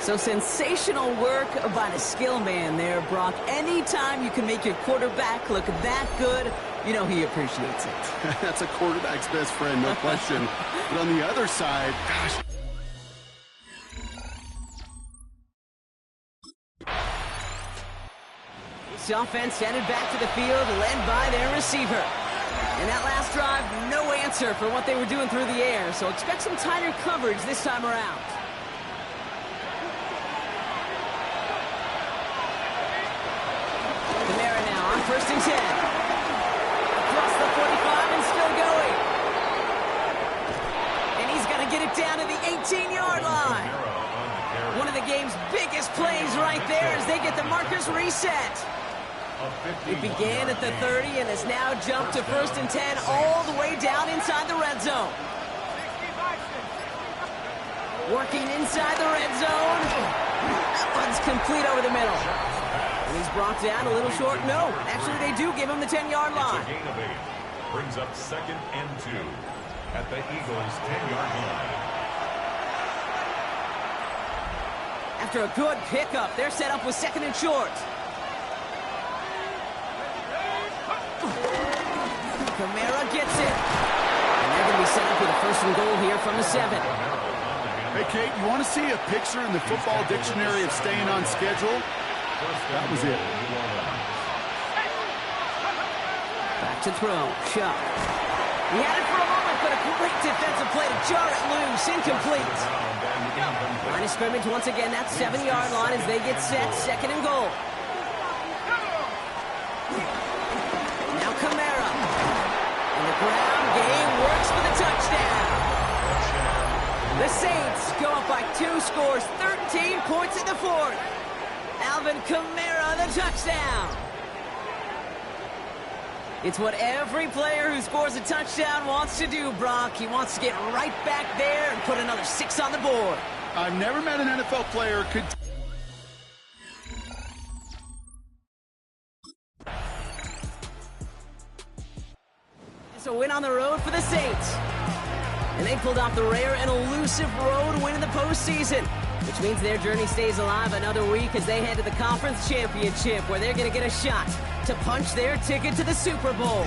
[SPEAKER 7] So sensational work by the skill man there, Brock. Anytime you can make your quarterback look that good, you know he appreciates it.
[SPEAKER 8] That's a quarterback's best friend, no question. But on the other side, gosh.
[SPEAKER 7] This offense headed back to the field, led by their receiver. And that last drive, no answer for what they were doing through the air, so expect some tighter coverage this time around. Camara now on 1st and 10. Across the 45 and still going. And he's going to get it down to the 18-yard line. One of the game's biggest plays right there as they get the markers reset. It began at the 30 and has now jumped to 1st and 10 all the way down inside the red zone. Working inside the red zone. That one's complete over the middle. And he's brought down a little short. No, actually they do give him the 10-yard line.
[SPEAKER 6] It's a gain of 8. Brings up 2nd and 2 at the Eagles' 10-yard line.
[SPEAKER 7] After a good pickup, they're set up with 2nd and short. Camara gets it. And they're going to be set up with a 1st and goal here from the 7.
[SPEAKER 8] Hey, Kate, you want to see a picture in the football dictionary of staying on schedule? That was it.
[SPEAKER 7] Back to throw. Shuck. He had it for a moment, but a great defensive play to jar it loose. Incomplete. Line of scrimmage once again. That 7-yard line as they get set. 2nd and goal. Now Camara. And the ground game works for the touchdown. The Saints go up by 2 scores. 13 points in the 4th. Alvin Kamara, the touchdown. It's what every player who scores a touchdown wants to do, Brock. He wants to get right back there and put another 6 on the board.
[SPEAKER 8] I've never met an NFL player who could...
[SPEAKER 7] It's a win on the road for the Saints. And they pulled off the rare and elusive road win in the postseason, which means their journey stays alive another week as they head to the conference championship, where they're going to get a shot to punch their ticket to the Super Bowl.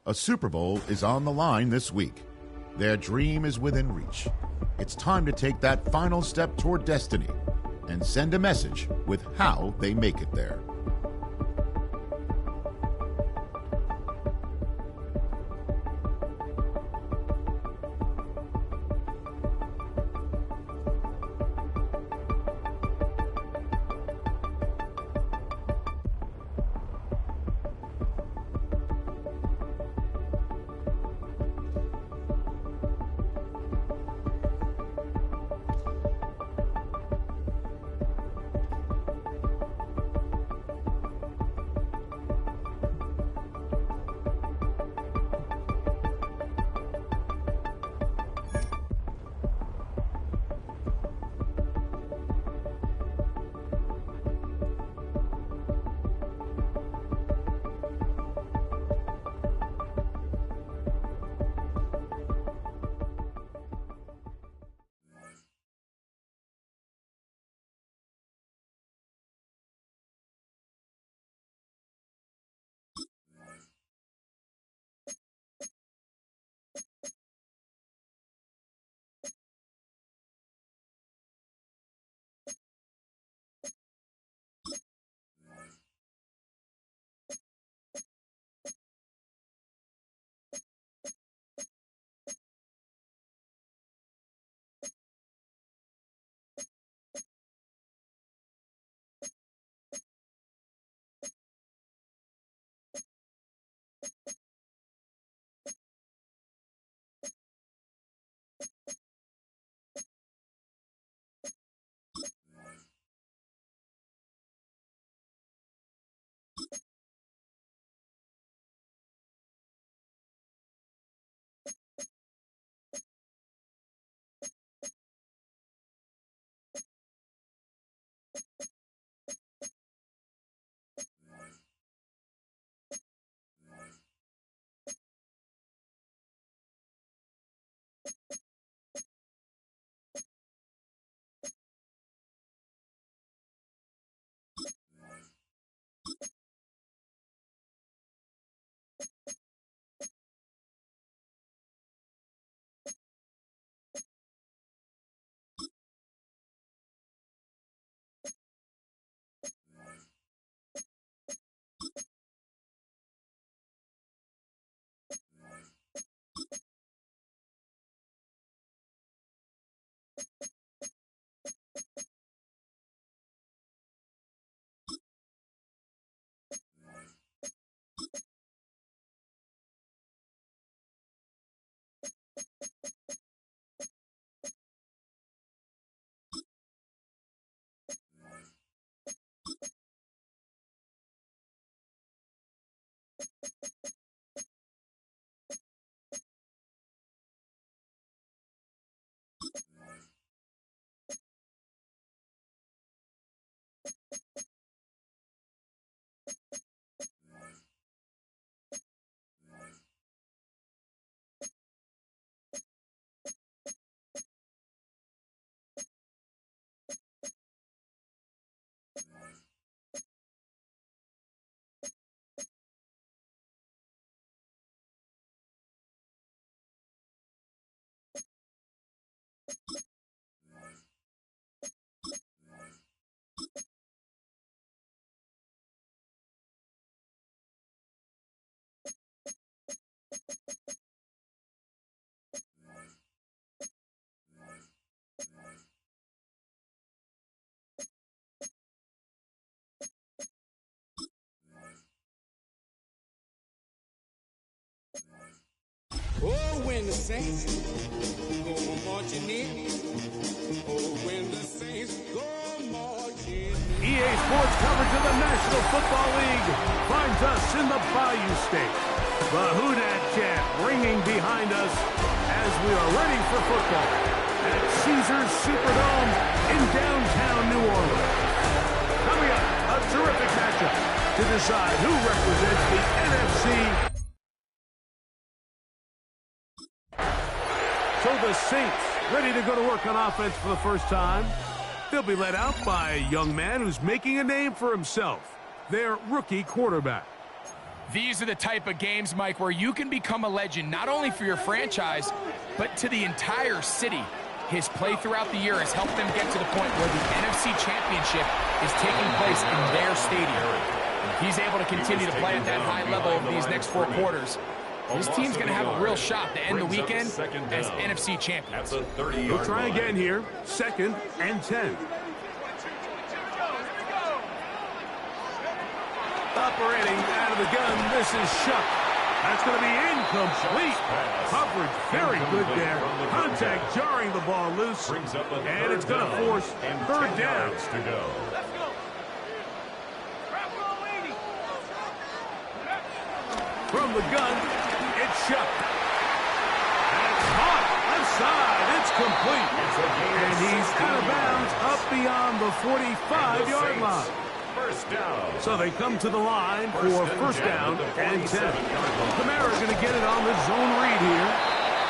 [SPEAKER 1] A Super Bowl is on the line this week. Their dream is within reach. It's time to take that final step toward destiny and send a message with how they make it there.
[SPEAKER 3] Oh, when the saints go marching in. Oh, when the saints go marching in.
[SPEAKER 4] EA Sports coverage of the National Football League finds us in the Bayou State. The Who Dat chant ringing behind us as we are ready for football at Caesars Superdome in downtown New Orleans. Coming up, a terrific matchup to decide who represents the NFC. So the Saints ready to go to work on offense for the first time. They'll be led out by a young man who's making a name for himself, their rookie quarterback.
[SPEAKER 9] These are the type of games, Mike, where you can become a legend, not only for your franchise, but to the entire city. His play throughout the year has helped them get to the point where the NFC Championship is taking place in their stadium. If he's able to continue to play at that high level over these next 4 quarters, this team's going to have a real shot to end the weekend as NFC champions.
[SPEAKER 4] We'll try again here. 2nd and 10. Operating out of the gun, this is Shuck. That's going to be incomplete. Coverage very good there. Contact jarring the ball loose. And it's going to force 3rd down. From the gun, it's Shuck. That's hot. Left side. It's complete. And he's out of bounds up beyond the 45-yard line. So they come to the line for 1st down and 10. Kamara's going to get it on the zone read here.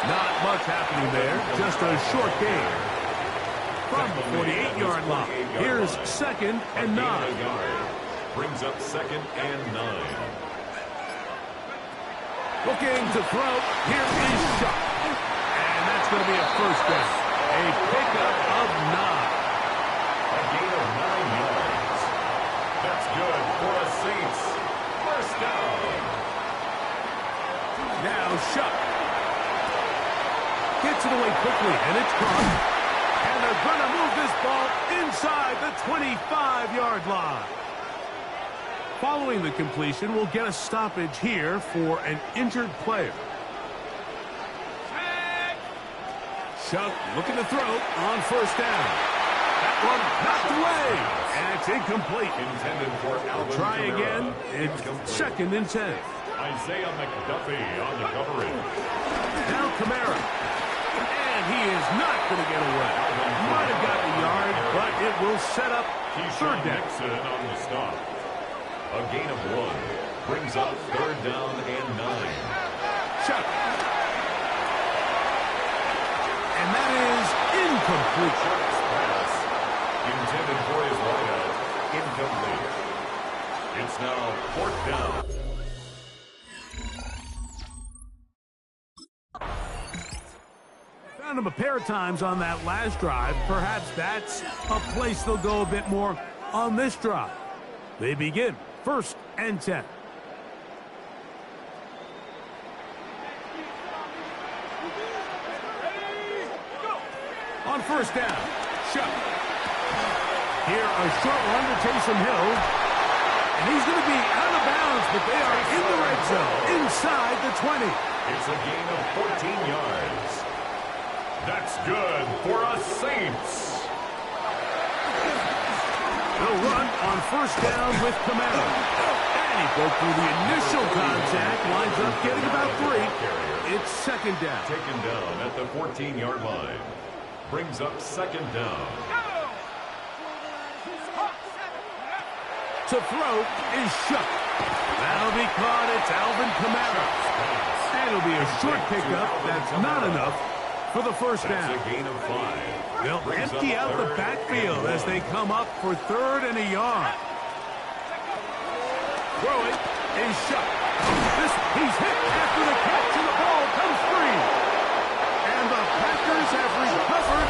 [SPEAKER 4] Not much happening there. Just a short gain. From the 48-yard line. Here's 2nd and 9.
[SPEAKER 6] Brings up 2nd and 9.
[SPEAKER 4] Looking to throw. Here is Shuck. And that's going to be a 1st down. A pickup of 9.
[SPEAKER 6] A gain of 9 yards. That's good for a Saints 1st down.
[SPEAKER 4] Now Shuck. Gets it away quickly, and it's caught. And they're going to move this ball inside the 25-yard line. Following the completion, we'll get a stoppage here for an injured player. Shuck looking to throw on 1st down. That one knocked away. And it's incomplete.
[SPEAKER 6] Intended for Alvin
[SPEAKER 4] Try
[SPEAKER 6] Kamara.
[SPEAKER 4] again. It's 2nd and 10.
[SPEAKER 6] Isaiah McDuffie on the coverage.
[SPEAKER 4] Now Kamara. And he is not going to get away. Might have got the yard, but it will set up 3rd down.
[SPEAKER 6] Nixon on the stop. A gain of 1. Brings up 3rd down and 9.
[SPEAKER 4] Shuck. And that is incomplete.
[SPEAKER 6] Pass. Intended for his wideout. Incomplete. It's now 4th down.
[SPEAKER 4] Found him a pair of times on that last drive. Perhaps that's a place they'll go a bit more on this drive. They begin 1st and 10. On 1st down, Shuck. Here, a short one to Taysom Hill. And he's going to be out of bounds, but they are in the red zone, inside the 20.
[SPEAKER 6] It's a gain of 14 yards. That's good for a Saints.
[SPEAKER 4] They'll run on 1st down with Kamara. And he broke through the initial contact, winds up getting about 3. It's 2nd down.
[SPEAKER 6] Taken down at the 14-yard line. Brings up 2nd down.
[SPEAKER 4] To throw is Shuck. That'll be caught. It's Alvin Kamara. And it'll be a short pickup. That's not enough for the 1st down.
[SPEAKER 6] That's a gain of 5.
[SPEAKER 4] They'll empty out the backfield as they come up for 3rd and a yard. Throw it is Shuck. He's hit after the catch, and the ball comes free. And the Packers have recovered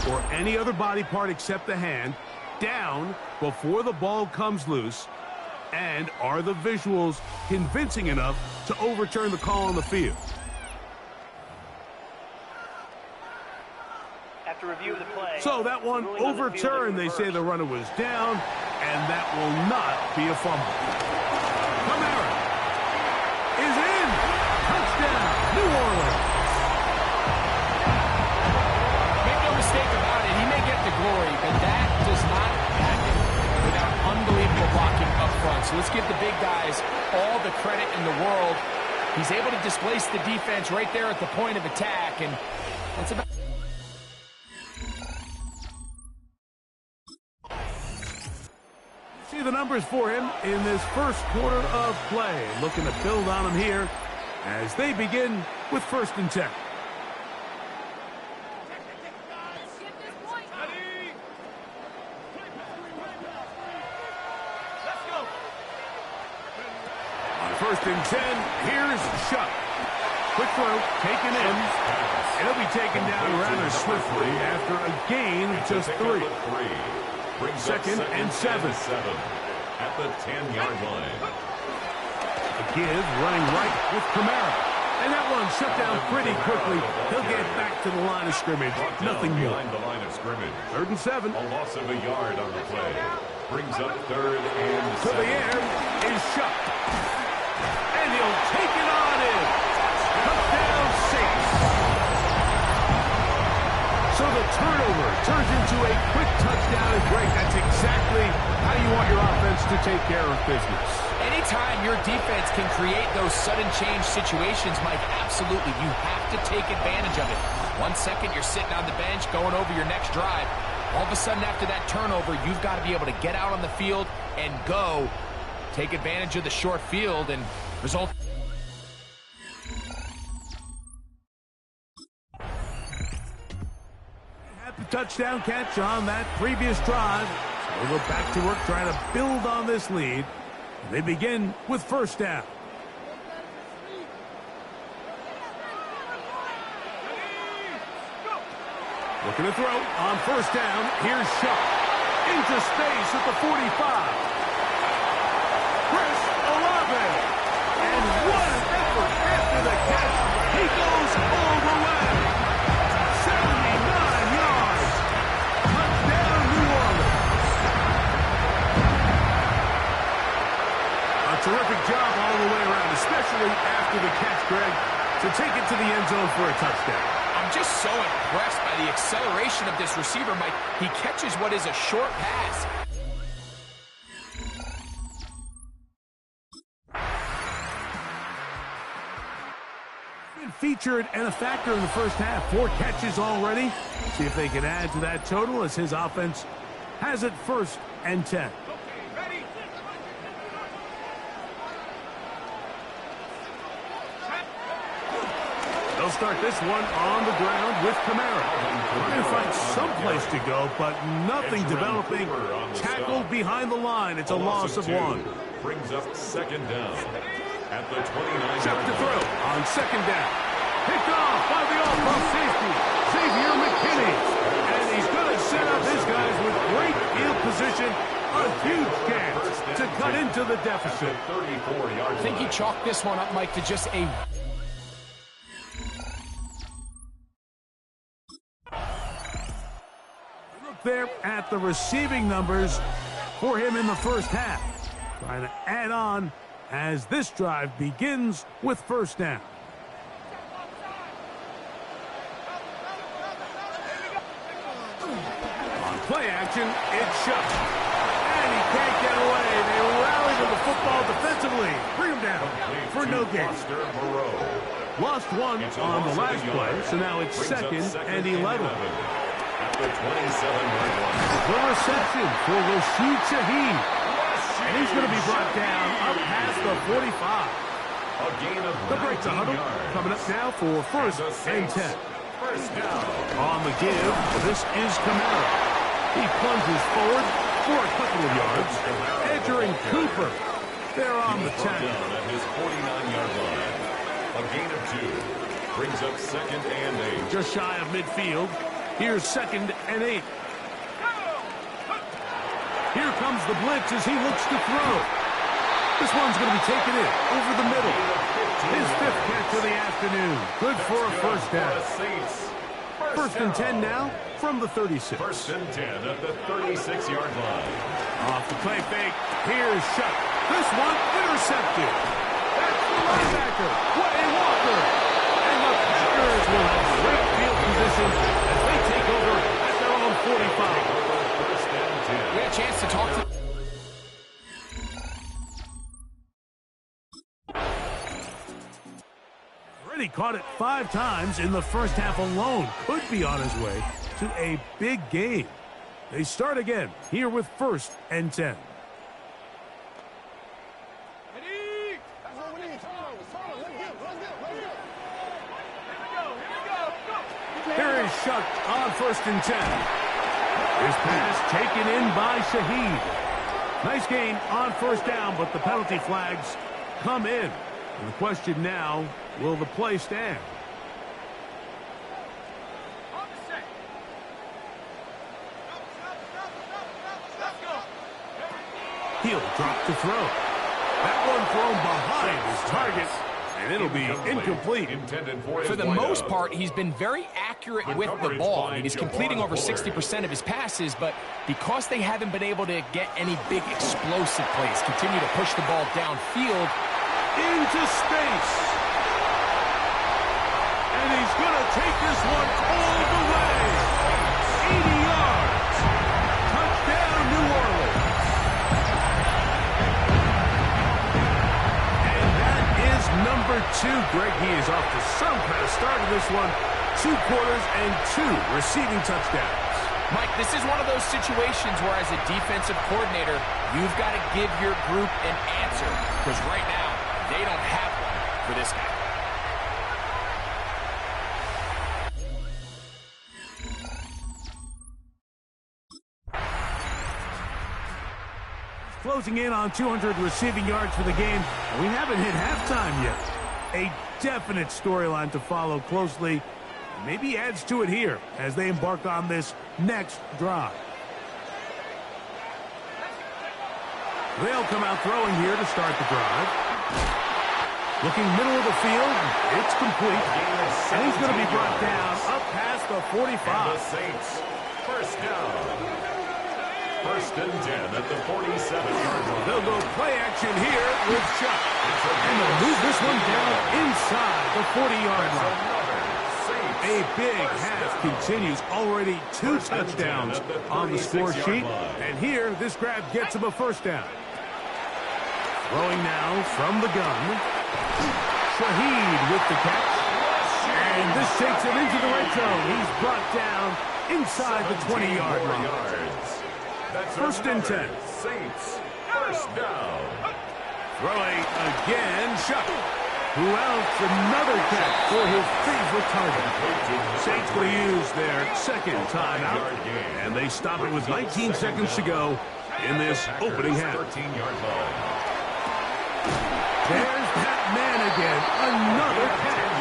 [SPEAKER 10] or any other body part except the hand down before the ball comes loose? And are the visuals convincing enough to overturn the call on the field?
[SPEAKER 11] After review of the play,
[SPEAKER 10] so that one overturned. They say the runner was down, and that will not be a fumble. Kamara is in. Touchdown, New Orleans.
[SPEAKER 9] Make no mistake about it, he may get the glory, but that does not happen without unbelievable blocking up front. So let's give the big guys all the credit in the world. He's able to displace the defense right there at the point of attack, and that's about...
[SPEAKER 10] See the numbers for him in this first quarter of play. Looking to build on him here as they begin with 1st and 10. On 1st and 10, here's Shuck. Quick throw, taken in. And he'll be taken down rather swiftly after a gain of just 3. 2nd and 7.
[SPEAKER 6] At the 10-yard line.
[SPEAKER 10] A give running right with Kamara. And that one shut down pretty quickly. He'll get back to the line of scrimmage. Nothing more.
[SPEAKER 6] Behind the line of scrimmage.
[SPEAKER 10] 3rd and 7.
[SPEAKER 6] A loss of a yard on the play. Brings up 3rd and 7.
[SPEAKER 10] To the air is Shuck. And he'll take it on in. Touchdown Saints. So the turnover turns into a quick touchdown. And Greg, that's exactly how you want your offense to take care of business.
[SPEAKER 9] Anytime your defense can create those sudden change situations, Mike, absolutely, you have to take advantage of it. 1 second, you're sitting on the bench, going over your next drive. All of a sudden, after that turnover, you've got to be able to get out on the field and go. Take advantage of the short field and result.
[SPEAKER 10] Had the touchdown catch on that previous drive. So we'll go back to work trying to build on this lead. They begin with 1st down. Looking to throw on 1st down. Here's Shuck. Into space at the 45. Chris Olave. And what an effort after the catch. He goes all the way. 79 yards. Touchdown, New Orleans. A terrific job all the way around, especially after the catch, Greg, to take it to the end zone for a touchdown.
[SPEAKER 9] I'm just so impressed by the acceleration of this receiver, Mike. He catches what is a short pass.
[SPEAKER 10] Been featured and a factor in the first half. 4 catches already. See if they can add to that total as his offense has it 1st and 10. They'll start this one on the ground with Kamara. Trying to find some place to go, but nothing developing. Tackled behind the line. It's a loss of 1.
[SPEAKER 6] Brings up 2nd down. At the 29.
[SPEAKER 10] Chuck to throw on 2nd down. Picked off by the off-ball safety, Xavier McKinney. And he's going to set up his guys with great field position. A huge chance to cut into the deficit.
[SPEAKER 6] 34-yard.
[SPEAKER 9] I think he chalked this one up, Mike, to just a...
[SPEAKER 10] Look there at the receiving numbers for him in the first half. Trying to add on as this drive begins with 1st down. On play action, it's Shuck. And he can't get away. They rally to the football defensively. Bring him down for no gain. Lost 1 on the last play, so now it's 2nd and 11.
[SPEAKER 6] At the 27-yard line.
[SPEAKER 10] The reception for Rashid Shaheed. And he's going to be brought down up past the 45.
[SPEAKER 6] A gain of
[SPEAKER 10] The break to huddle coming up now for 1st and 10.
[SPEAKER 6] 1st down.
[SPEAKER 10] On the give, this is Kamara. He plunges forward for a couple of yards. Edger and Cooper, they're on the 10.
[SPEAKER 6] At his 49-yard line. A gain of 2. Brings up 2nd and 8.
[SPEAKER 10] Just shy of midfield. Here's 2nd and 8. Here comes the blitz as he looks to throw. This one's going to be taken in over the middle. His 5th catch of the afternoon. Good for a first down. 1st and 10 now from the 36.
[SPEAKER 6] 1st and 10 at the 36-yard line.
[SPEAKER 10] Off the play fake. Here's Shuck. This one intercepted. That's the linebacker. What a walker. And the Packers will have great field position as they take over at their own 45.
[SPEAKER 6] 1st and 10.
[SPEAKER 9] We had a chance to talk to...
[SPEAKER 10] Already caught it 5 times in the first half alone. Could be on his way to a big game. They start again here with 1st and 10. Here is Shuck on 1st and 10. His pass taken in by Shaheed. Nice gain on 1st down, but the penalty flags come in. And the question now, will the play stand? He'll drop to throw. That one thrown behind his target, and it'll be incomplete.
[SPEAKER 9] For the most part, he's been very accurate with the ball. I mean, he's completing over 60% of his passes, but because they haven't been able to get any big explosive plays, continue to push the ball downfield.
[SPEAKER 10] Into space. And he's going to take this one all the way. 80 yards. Touchdown, New Orleans. And that is number 2. Greg, he is off to some kind of start in this one. 2 quarters and 2 receiving touchdowns.
[SPEAKER 9] Mike, this is one of those situations where as a defensive coordinator, you've got to give your group an answer. Because right now, they don't have one for this guy.
[SPEAKER 10] Closing in on 200 receiving yards for the game. We haven't hit halftime yet. A definite storyline to follow closely. Maybe adds to it here as they embark on this next drive. They'll come out throwing here to start the drive. Looking middle of the field, it's complete. And he's going to be brought down up past the 45.
[SPEAKER 6] And the Saints, 1st down. 1st and 10 at the 47-yard line.
[SPEAKER 10] They'll go play action here with Chuck. And they'll move this one down inside the 40-yard line. A big half continues. Already 2 touchdowns on the score sheet. And here, this grab gets him a 1st down. Throwing now from the gun. Shaheed with the catch. And this takes him into the red zone. He's brought down inside the 20-yard line. 1st and 10.
[SPEAKER 6] Saints, 1st down.
[SPEAKER 10] Throwing again, Shuck. Who else? Another catch for his favorite target. Saints going to use their 2nd timeout. And they stop it with 19 seconds to go in this opening half.
[SPEAKER 6] 13-yard line.
[SPEAKER 10] There's that man again. Another catch.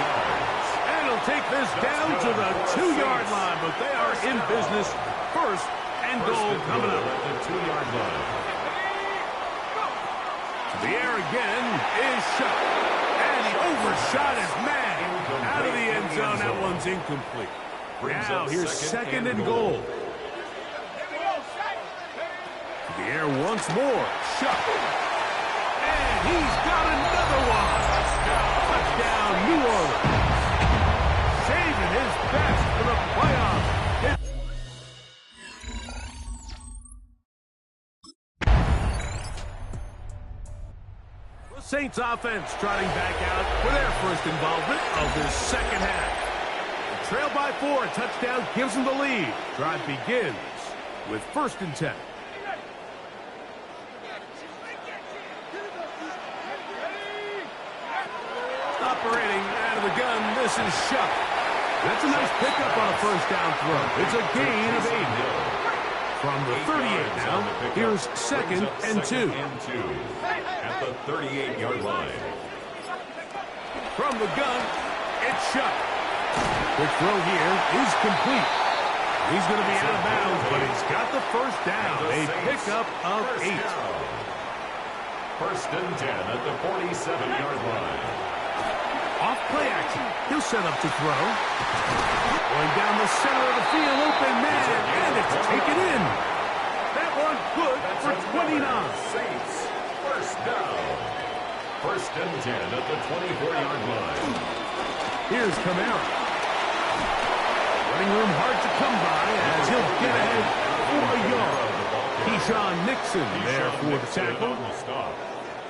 [SPEAKER 10] And he'll take this down to the 2-yard line. But they are in business. 1st and goal coming up.
[SPEAKER 6] At the 2-yard line.
[SPEAKER 10] The air again is Shuck. And he overshot his man out of the end zone. That one's incomplete. Now here's 2nd and goal. The air once more. Shuck. And he's got another one. Touchdown, New Orleans. Saving his best for the playoffs. Saints offense trotting back out for their 1st involvement of this 2nd half. Trail by 4, a touchdown gives them the lead. Drive begins with 1st and 10. Operating out of the gun, this is Shuck. That's a nice pickup on a 1st down throw. It's a gain of 8. From the 38 now, here's 2nd and 2.
[SPEAKER 6] At the 38-yard line.
[SPEAKER 10] From the gun, it's Shuck. The throw here is complete. He's going to be out of bounds, but he's got the first down. A pickup of 8.
[SPEAKER 6] First and 10 at the 47-yard line.
[SPEAKER 10] Off play action. He'll set up to throw. Going down the center of the field, open man, and it's taken in. That one good for 29.
[SPEAKER 6] Saints, first down. First and 10 at the 24-yard line.
[SPEAKER 10] Here's Kamara. Running room hard to come by as he'll get ahead for a yard. Keyshawn Nixon there for the tackle.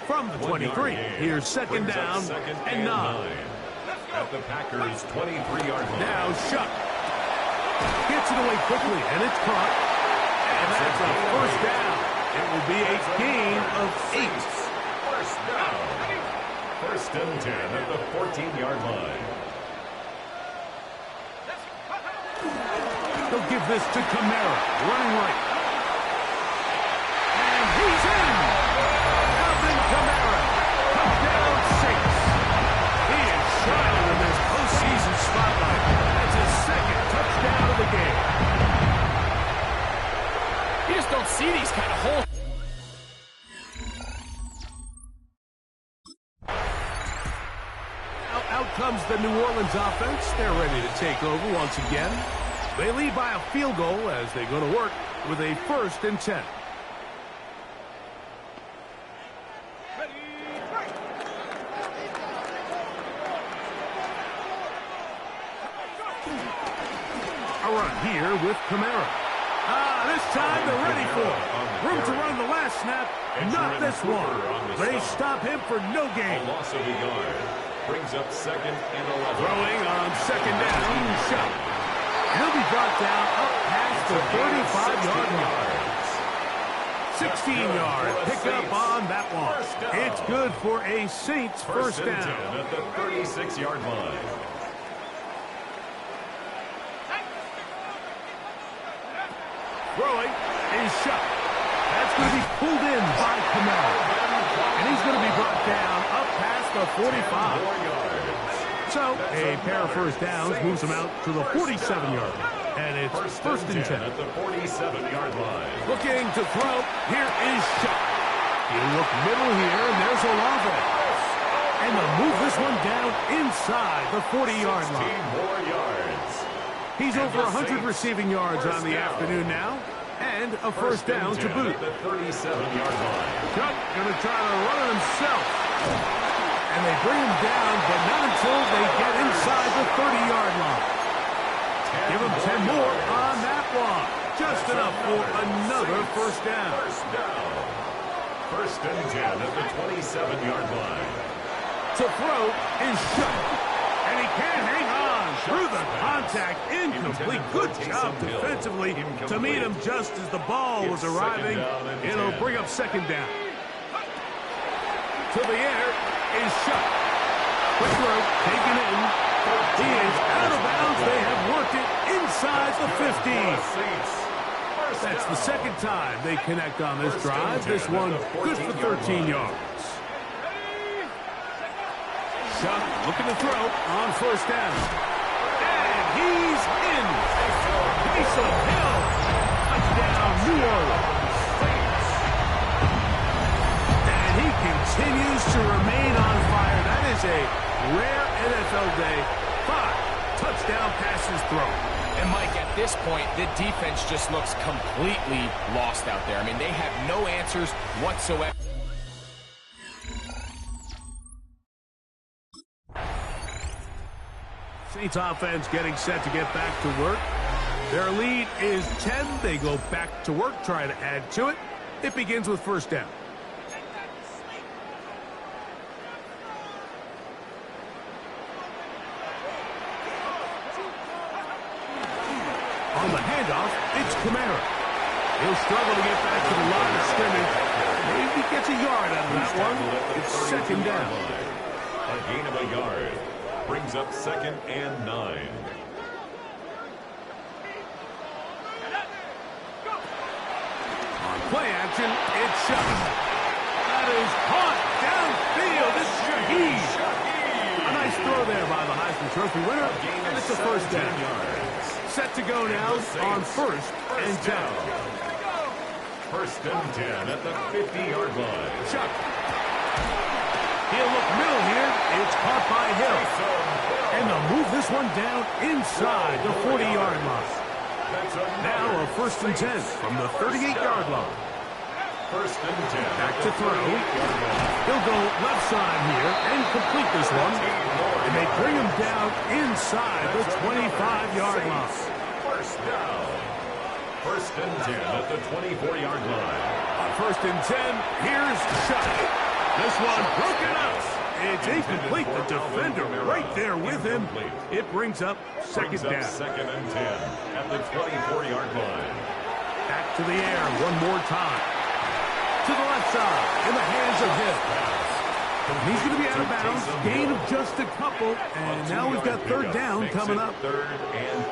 [SPEAKER 10] From the 23, here's second down and 9.
[SPEAKER 6] At the Packers' 23-yard line.
[SPEAKER 10] Now Shuck gets it away quickly, and it's caught. And that's a first down. It will be a gain of 8.
[SPEAKER 6] First down. First and 10 at the 14-yard line.
[SPEAKER 10] They'll give this to Kamara, running right. And he's in! Alvin Kamara, touchdown Saints. He is shining in this postseason spotlight. That's his second touchdown of the game.
[SPEAKER 9] You just don't see these kind of holes.
[SPEAKER 10] Out comes the New Orleans offense. They're ready to take over once again. They lead by a field goal as they go to work with a first and 10. A run here with Kamara. This time they're ready for it. Room to run the last snap. Not this one. They stop him for no gain.
[SPEAKER 6] A loss of a yard. Brings up second and 11.
[SPEAKER 10] Throwing on second down. Shot. He'll be brought down up past the 35-yard line. 16-yard pickup on that one. It's good for a Saints first down.
[SPEAKER 6] At the 36-yard line.
[SPEAKER 10] Throwing is shot. That's going to be pulled in by Kamara. And he's going to be brought down up past the 45. So, a pair of first downs moves him out to the 47-yard line. And it's first and 10.
[SPEAKER 6] At the 47-yard line.
[SPEAKER 10] Looking to throw. Here is Shuck. You look middle here, and there's Olave. And they'll move this one down inside the 40-yard line.
[SPEAKER 6] 15 more yards.
[SPEAKER 10] He's over 100 receiving yards on the afternoon now. And a first down to boot.
[SPEAKER 6] At the 37-yard line.
[SPEAKER 10] Shuck going to try to run it himself. And they bring him down, but not until they get inside the 30-yard line. Give him 10 more on that one. Just enough for another first down.
[SPEAKER 6] First down. First and 10 at the 27-yard line.
[SPEAKER 10] To throw is Shuck. And he can't hang on through the contact. Incomplete. Good job defensively to meet him just as the ball was arriving. It'll bring up second down. To the air is Shuck. Quick throw, taken in. He is out of bounds. They have worked it inside the 15. That's the second time they connect on this drive. This one good for 13 yards. Shuck looking to throw on first down. And he's in. Taysom Hill. Touchdown, New Orleans. And he continues to remain on fire. That is a rare NFL day. 5 touchdown passes thrown.
[SPEAKER 9] And Mike, at this point, the defense just looks completely lost out there. I mean, they have no answers whatsoever.
[SPEAKER 10] Saints offense getting set to get back to work. Their lead is 10. They go back to work, try to add to it. It begins with first down. On the handoff, it's Kamara. He'll struggle to get back to the line of scrimmage. Maybe gets a yard out of that one. It's second down.
[SPEAKER 6] A gain of a yard. Brings up second and 9.
[SPEAKER 10] On play action, it's Shuck. That is caught downfield. It's Shaheed. A nice throw there by the Heisman Trophy winner, and it's a first down. Set to go now on first and 10.
[SPEAKER 6] First and 10 at the 50-yard line.
[SPEAKER 10] Chuck. He'll look middle here. It's caught by Hill. And they'll move this one down inside the 40-yard line. Now a first and 10 from the 38-yard line.
[SPEAKER 6] First and 10.
[SPEAKER 10] Back to throw. He'll go left side here and complete this one. And they bring him down inside the 25-yard line.
[SPEAKER 6] First down. First and 10 at the 24-yard line.
[SPEAKER 10] On first and 10, here's Chuck. This one broken up. It's incomplete. The defender right there with him. It brings up second down.
[SPEAKER 6] Second and 10 at the 24-yard line.
[SPEAKER 10] Back to the air one more time. To the left side in the hands of Hill. He's going to be out of bounds. Gain of just a couple. And now we've got third down coming up.
[SPEAKER 6] Third and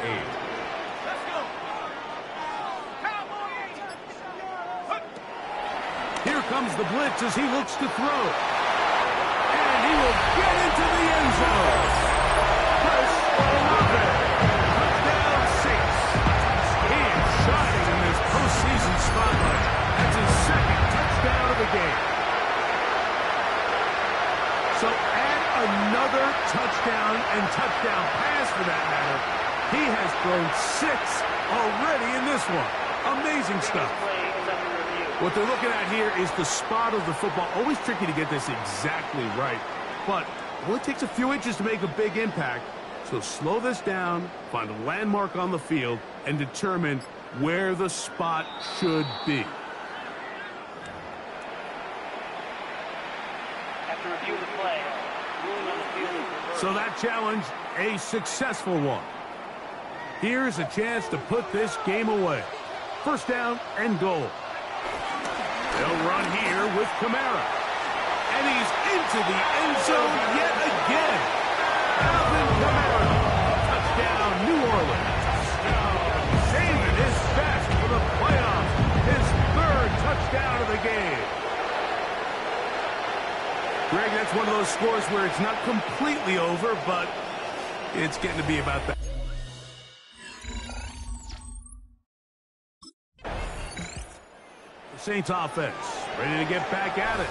[SPEAKER 6] 8.
[SPEAKER 10] Here comes the blitz as he looks to throw. And he will get into the end zone. Chris Olave. Touchdown, Saints. He is shining in this postseason spotlight. That's his second touchdown of the game. So add another touchdown and touchdown pass for that matter. He has thrown 6 already in this one. Amazing stuff. What they're looking at here is the spot of the football. Always tricky to get this exactly right. But it only takes a few inches to make a big impact. So slow this down, find a landmark on the field, and determine where the spot should be.
[SPEAKER 11] After review of the play, ruling on the field.
[SPEAKER 10] So that challenge, a successful one. Here's a chance to put this game away. First down and goal. They'll run here with Kamara. And he's into the end zone yet again. Alvin Kamara. Touchdown, New Orleans. Saving his best for the playoffs. His third touchdown of the game. Greg, that's one of those scores where it's not completely over, but it's getting to be about that. Saints offense ready to get back at it.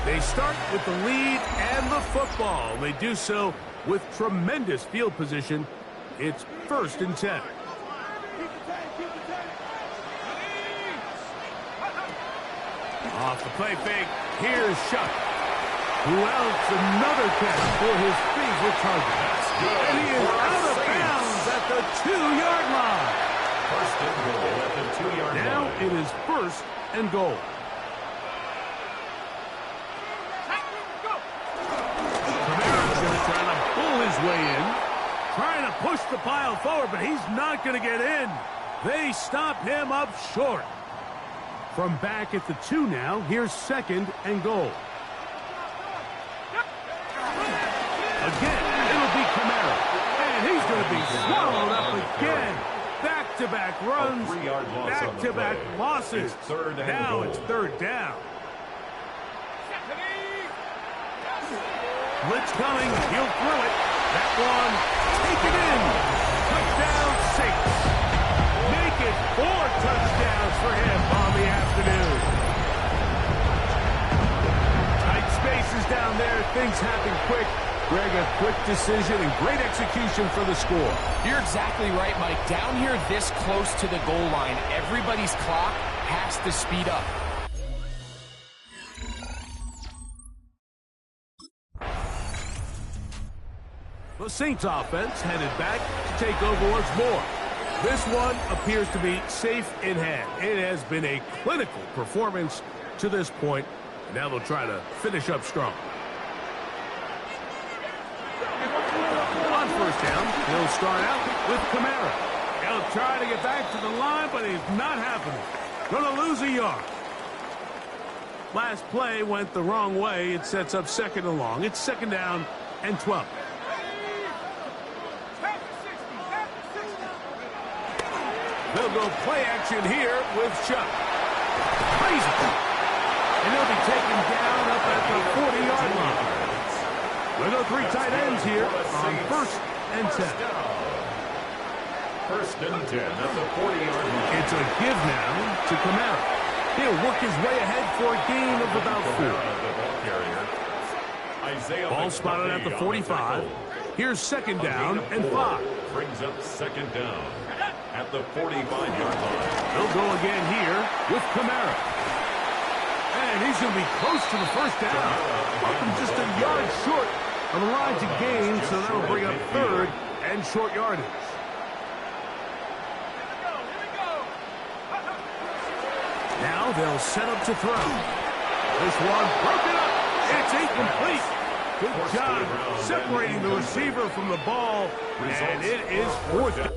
[SPEAKER 10] They start with the lead and the football. They do so with tremendous field position. It's first and 10. Off the play fake, here's Shuck. Who else? Another catch for his favorite target. And he is out of bounds at the 2-yard line.
[SPEAKER 6] First and goal at the 2-yard line.
[SPEAKER 10] Now it is first and goal. Kamara's going to try to pull his way in. Trying to push the pile forward, but he's not going to get in. They stop him up short. From back at the 2 now, here's second and goal. Again, it'll be Kamara. And he's going to be swallowed up again. Back-to-back runs, back-to-back losses. Now it's third down. Blitz coming, he'll throw it. That one, take it in. Touchdown, Saints. Make it 4 touchdowns for him on the afternoon. Tight spaces down there, things happen quick. Greg, a quick decision and great execution for the score.
[SPEAKER 9] You're exactly right, Mike. Down here this close to the goal line, everybody's clock has to speed up.
[SPEAKER 10] The Saints offense headed back to take over once more. This one appears to be safe in hand. It has been a clinical performance to this point. Now they'll try to finish up strong. On first down, he'll start out with Kamara. He'll try to get back to the line, but it's not happening. Gonna lose a yard. Last play went the wrong way. It sets up second and long. It's second down and 12. They'll go play action here with Chuck. Crazy. And they'll be taken down up at the 40-yard line. We'll go 3 tight ends here on first and 10.
[SPEAKER 6] First and 10 at the 40-yard line.
[SPEAKER 10] It's a give now to Kamara. He'll work his way ahead for a gain of about 4. Ball spotted at the 45. Here's second down and 5.
[SPEAKER 6] Brings up second down at the 45-yard line.
[SPEAKER 10] They'll go again here with Kamara. And he's going to be close to the first down. Up and just a yard short of the line to gain, so that'll bring up third and short yardage. Now they'll set up to throw. This one broken up. It's incomplete. Good job separating the receiver from the ball. And it is fourth down.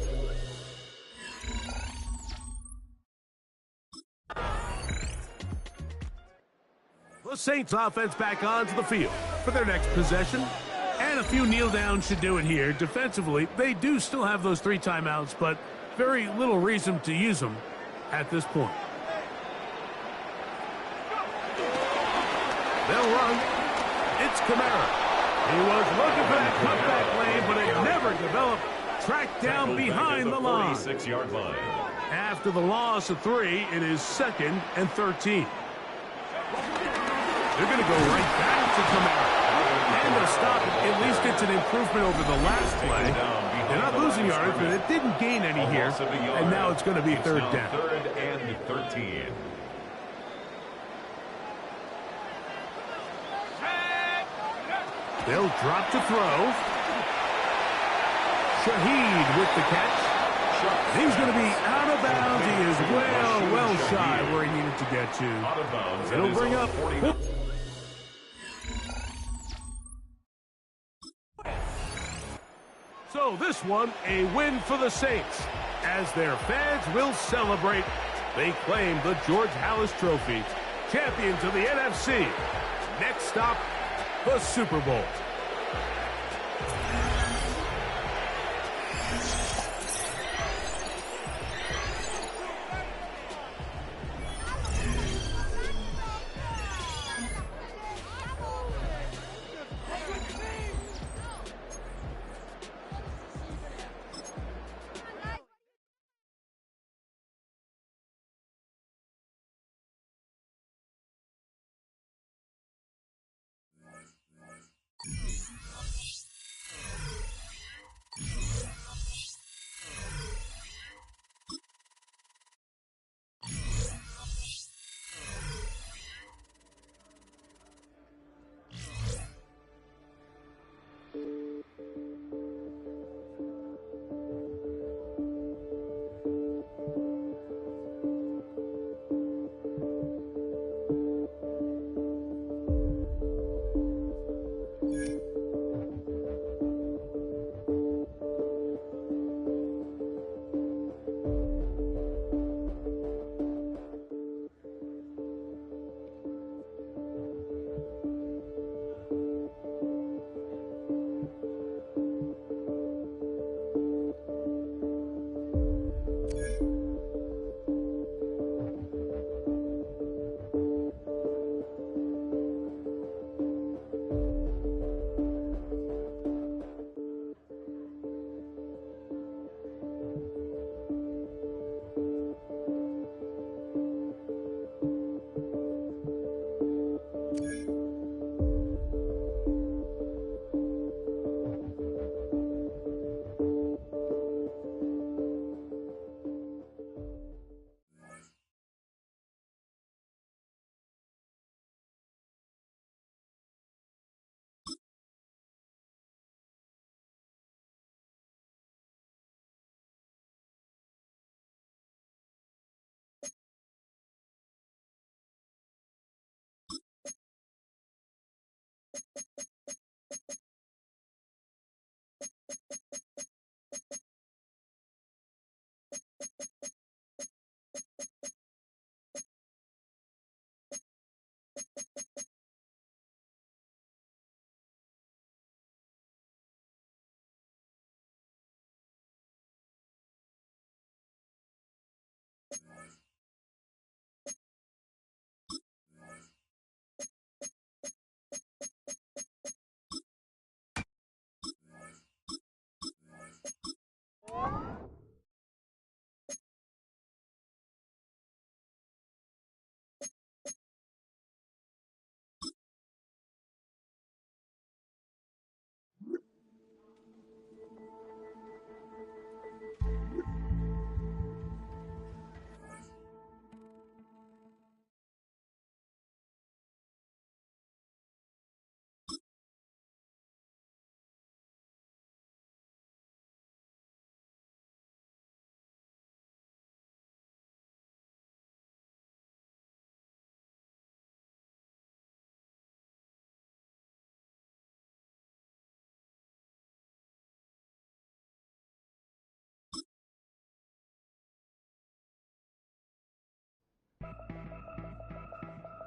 [SPEAKER 10] The Saints offense back onto the field for their next possession. And a few kneel downs should do it here. Defensively, they do still have those 3 timeouts, but very little reason to use them at this point. They'll run. It's Kamara. He was looking for that cutback lane, but it never developed. Tracked down behind the line.
[SPEAKER 6] 46-yard line.
[SPEAKER 10] After the loss of 3, it is second and 13. They're going to go right back to Kamara. And they'll stop it. At least it's an improvement over the last play. They're not losing yards, but it didn't gain any here. And now it's going to be third down.
[SPEAKER 6] Third and 13.
[SPEAKER 10] They'll drop to throw. Shaheed with the catch. He's going to be out of bounds. He is well shy where he needed to get to.
[SPEAKER 6] Out of bounds.
[SPEAKER 10] It'll bring up. So this one, a win for the Saints. As their fans will celebrate, they claim the George Halas Trophy. Champions of the NFC. Next stop, the Super Bowl.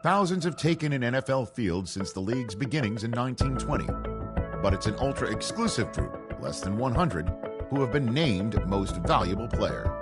[SPEAKER 1] Thousands have taken an NFL field since the league's beginnings in 1920, but it's an ultra-exclusive group, less than 100, who have been named Most Valuable Player.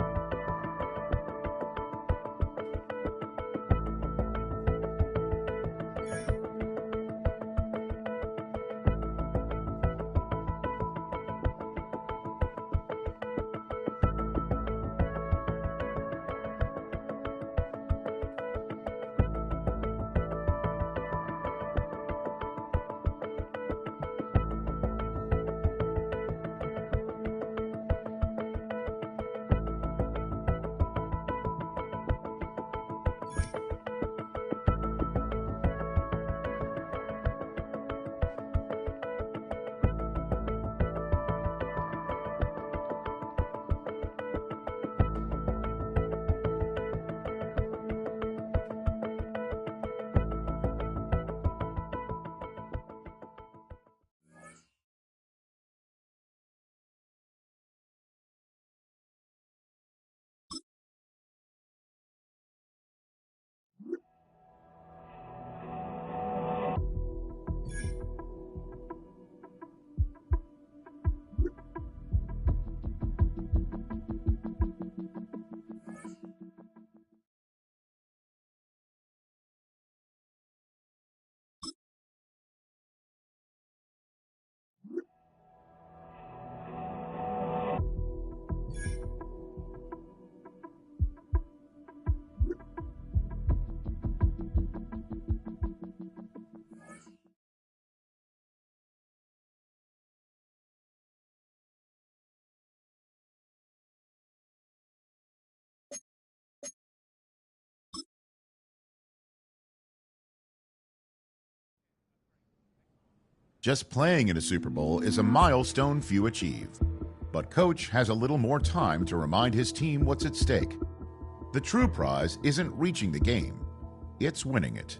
[SPEAKER 1] Just playing in a Super Bowl is a milestone few achieve. But Coach has a little more time to remind his team what's at stake. The true prize isn't reaching the game, it's winning it.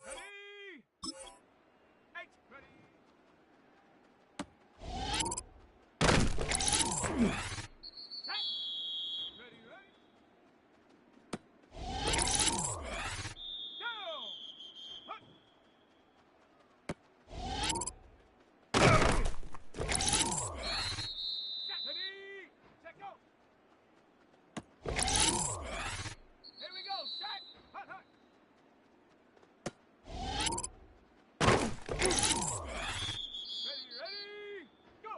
[SPEAKER 2] Ready? Eight, ready. Set. Ready, ready. Down. Hut. Set. Ready. Set, go. Here we go. Set. Hut, hut. Ready, ready, go!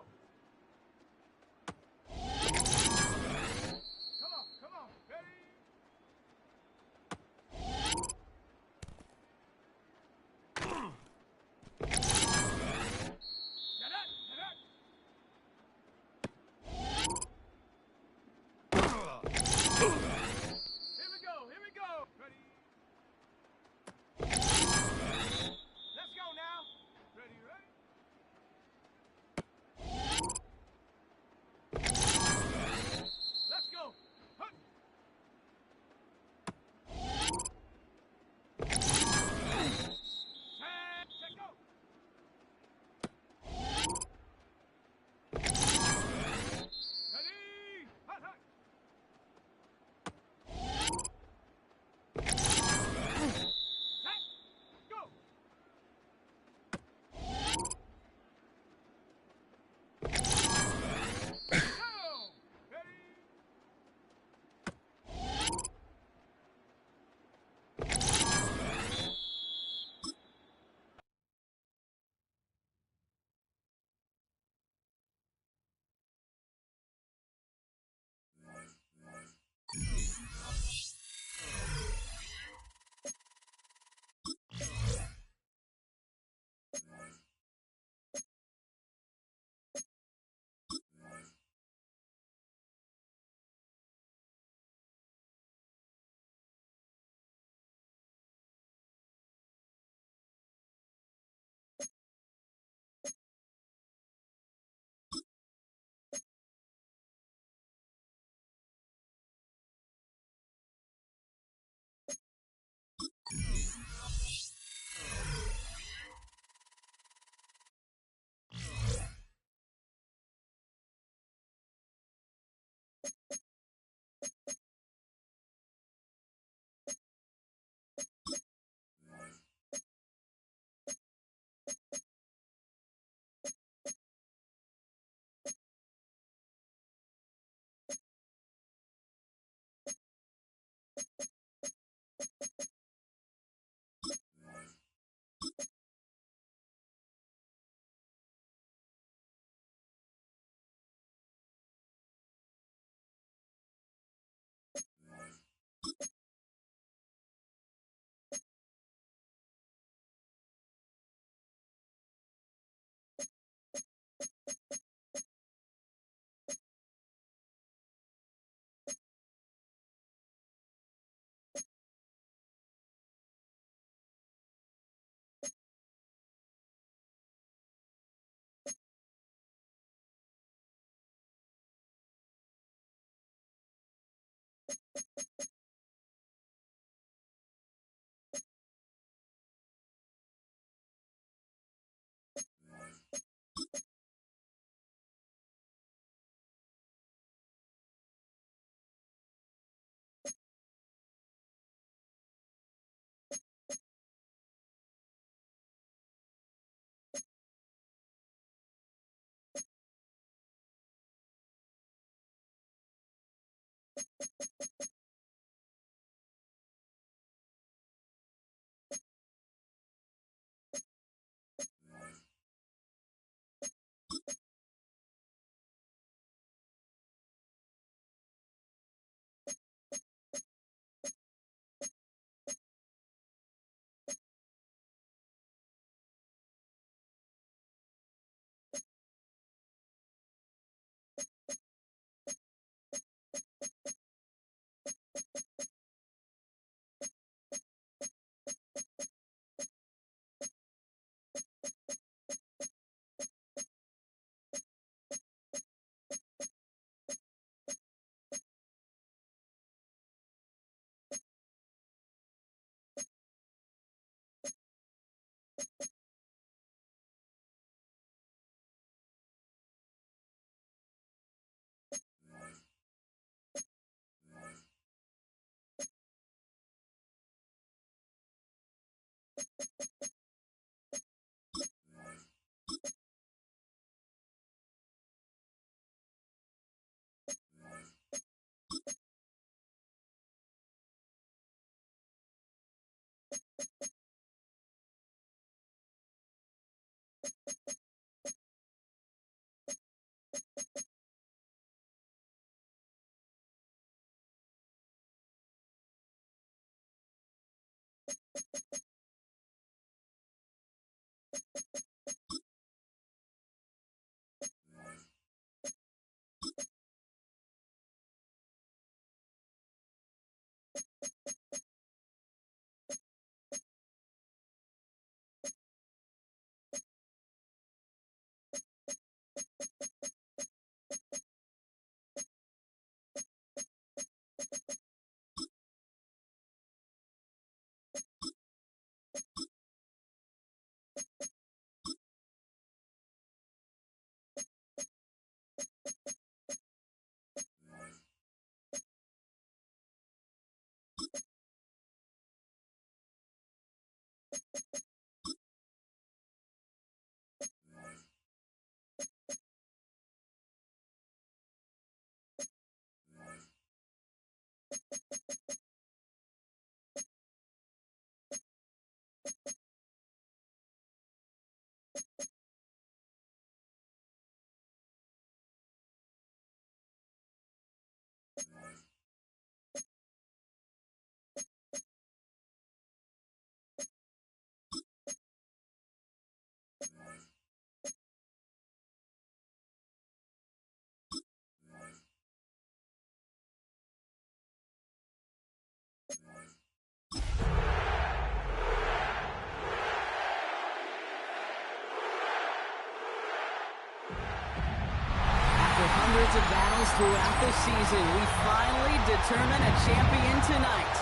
[SPEAKER 7] Hundreds of battles throughout the season, we finally determine a champion tonight.